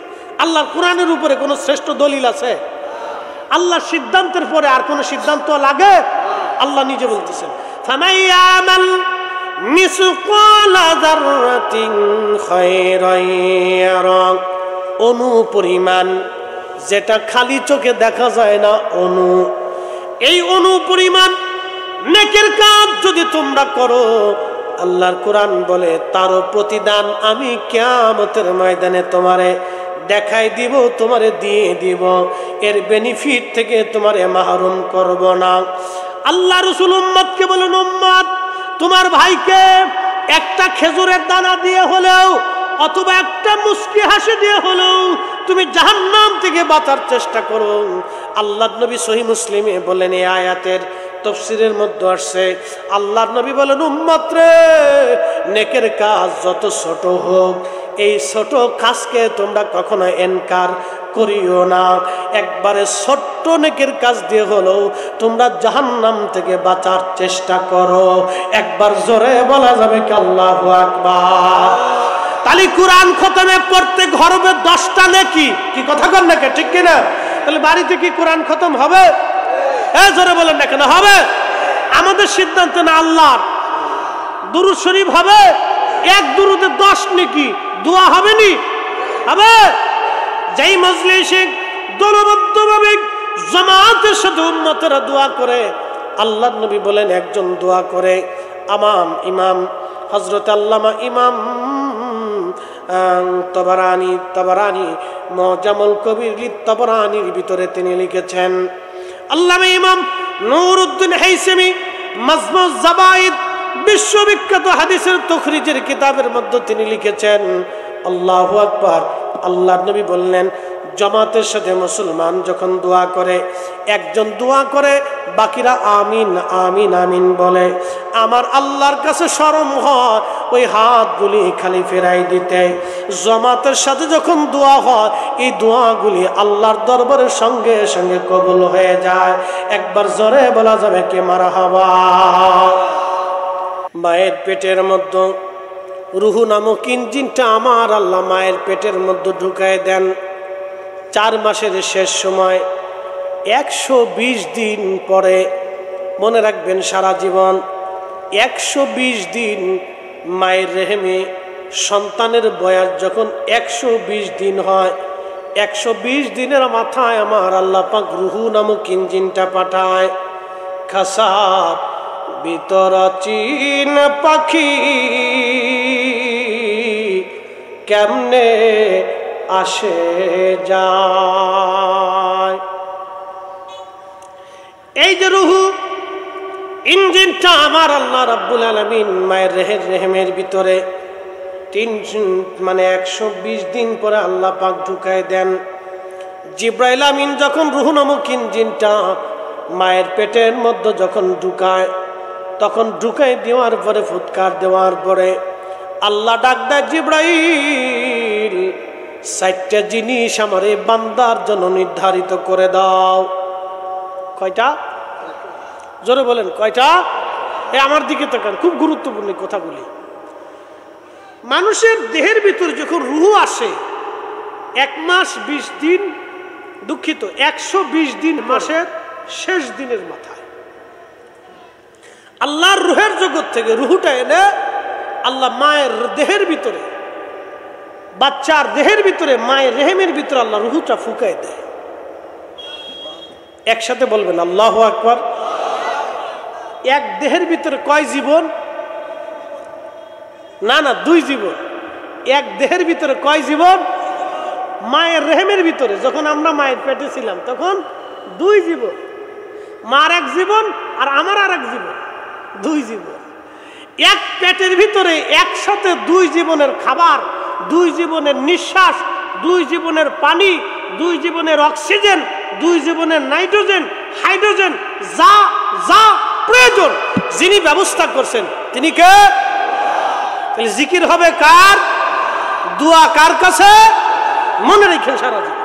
আল্লাহর কোরআনের উপরে কোন শ্রেষ্ঠ দলিল আছে? আল্লাহর সিদ্ধান্তের পরে আর কোন সিদ্ধান্ত লাগে? আল্লাহ নিজে বলতেছেন ফামাইয়ামাল মিসকালা যাররাতিন খায়রান ইয়ারা। অণু পরিমাণ, যেটা খালি চোখে দেখা যায় না, অণু, এই অণু পরিমাণ নেকের কাজ যদি তোমরা করো, আল্লাহর কোরআন বলে তারও প্রতিদান আমি কিয়ামতের ময়দানে তোমারে দেখাই দিব, তোমারে দিয়ে দিব। এর বেনিফিট থেকে তোমারে মাহরুম করব না। আল্লাহ রাসূল উম্মতকে বলেন, উম্মত তোমার ভাইকে একটা খেজুরের দানা দিয়ে হলেও অথবা একটা মুস্কি হাসি দিয়ে হলেও তুমি জাহান্নাম থেকে বাঁচার চেষ্টা করো। আল্লাহর নবী সহিহ মুসলিমে বলেন, এই আয়াতের তাফসীরের মধ্যে আসছে, আল্লাহর নবী বলেন, উম্মত রে, নেকের কাজ যত ছোট হোক, এই ছোট কাজকে তোমরা কখনো এনকার করিও না। একবারে ছোট্ট নেকের কাজ দিয়ে হলো তোমরা জাহান্নাম থেকে বাঁচার চেষ্টা করো। একবার জোরে বলা যাবে কি আল্লাহু আকবার। তাহলে কোরআন খতমে পড়তে ঘরবে 10টা নেকি, কি কথা কন না ঠিক কিনা? তাহলে বাড়িতে কি কোরআন খতম হবে? জোরে বলেন না কেন হবে? আমাদের সিদ্ধান্ত না আল্লাহর। দুরূদ শরীফ হবে, এক দুরুদে 10 নেকি, দোয়া হবে নি? হবে। যেই মজলিসে দলবদ্ধভাবে জামাতের সাথে উম্মতেরা দোয়া করে, আল্লাহর নবী বলেন একজন দোয়া করে, ইমাম হযরত আল্লামা ইমাম তবরানী মুজামুল কবির তবরানীর ভিতরে তিনি লিখেছেন, আল্লামা ইমাম নুরউদ্দিন হাইসামি মাজমুজ জাবাইদ বিশ্ববিখ্যাত হাদিসের তখরিজের কিতাবের মধ্যে তিনি লিখেছেন, আল্লাহু আকবার। আল্লাহর নবী বললেন, জামাতের সাথে মুসলমান যখন দোয়া করে, একজন দোয়া করে, বাকিরা আমিন আমিন আমিন বলে, আমার আল্লাহর কাছে শরম হয় ওই হাতগুলি খালি ফেরাই দিতে। জামাতের সাথে যখন দোয়া হয়, এই দোয়াগুলি আল্লাহর দরবারের সঙ্গে সঙ্গে কবুল হয়ে যায়। একবার জোরে বলা যাবে কি মারহাবা? মায়ের পেটের মধ্যে রুহু নামক ইঞ্জিনটা আমার আল্লাহ মায়ের পেটের মধ্যে ঢুকায় দেন। 4 মাসের শেষ সময় 120 দিন পরে, মনে রাখবেন সারা জীবন 120 দিন মায়ের রেহেমে সন্তানের বয়স যখন 120 দিন হয়, 120 দিনের মাথায় আমার আল্লাহ পাক রুহু নামক ইঞ্জিনটা পাঠায়। খাসার ভিতর চীন পাখি কেমনে আসে যায়। এই যে রুহু ইঞ্জিনটা আমার আল্লাহ রাব্বুল আলামিন মায়ের রেহেমের ভিতরে 120 দিন পরে আল্লাহ পাক ঢুকায় দেন। জিব্রাইল আমিন যখন রুহু নামক ইঞ্জিনটা মায়ের পেটের মধ্যে যখন ঢুকায়, তখন ঢুকাই দেওয়ার পরে, ফুৎকার দেওয়ার পরে আল্লাহ ডাক দেয়, জিব্রাইল 4টা জিনিস আমার এই বান্দার জন্য নির্ধারিত করে দাও। কয়টা? জোরে বলেন কয়টা? আমার দিকে তাকান, খুব গুরুত্বপূর্ণ কথাগুলি। মানুষের দেহের ভিতরে যখন রুহু আসে 1 মাস 20 দিন, দুঃখিত 120 দিন মাসের শেষ দিনের মাথায় আল্লাহর রুহের জগৎ থেকে রুহুটা এনে আল্লাহ মায়ের দেহের ভিতরে, বাচ্চার দেহের ভিতরে, মায়ের রেহেমের ভিতরে আল্লাহ রুহুটা ফুঁকায় দেয়। একসাথে বলবেন আল্লাহু আকবার। এক দেহের ভিতরে কয় জীবন? না 2 জীবন। এক দেহের ভিতরে কয় জীবন? মায়ের রেহেমের ভিতরে যখন আমরা মায়ের পেটে ছিলাম তখন 2 জীবন। মার 1 জীবন আর আমার আর 1 জীবন, 2 জীবন। এক পেটের ভিতরে একসাথে 2 জীবনের খাবার, 2 জীবনের নিঃশ্বাস, 2 জীবনের পানি, 2 জীবনের অক্সিজেন, 2 জীবনের নাইট্রোজেন, হাইড্রোজেন, যা যা প্রয়োজন যিনি ব্যবস্থা করছেন তিনি কে? তাহলে জিকির হবে কার? দোয়া কার কাছে? মনে রেখেন সারা জীবন।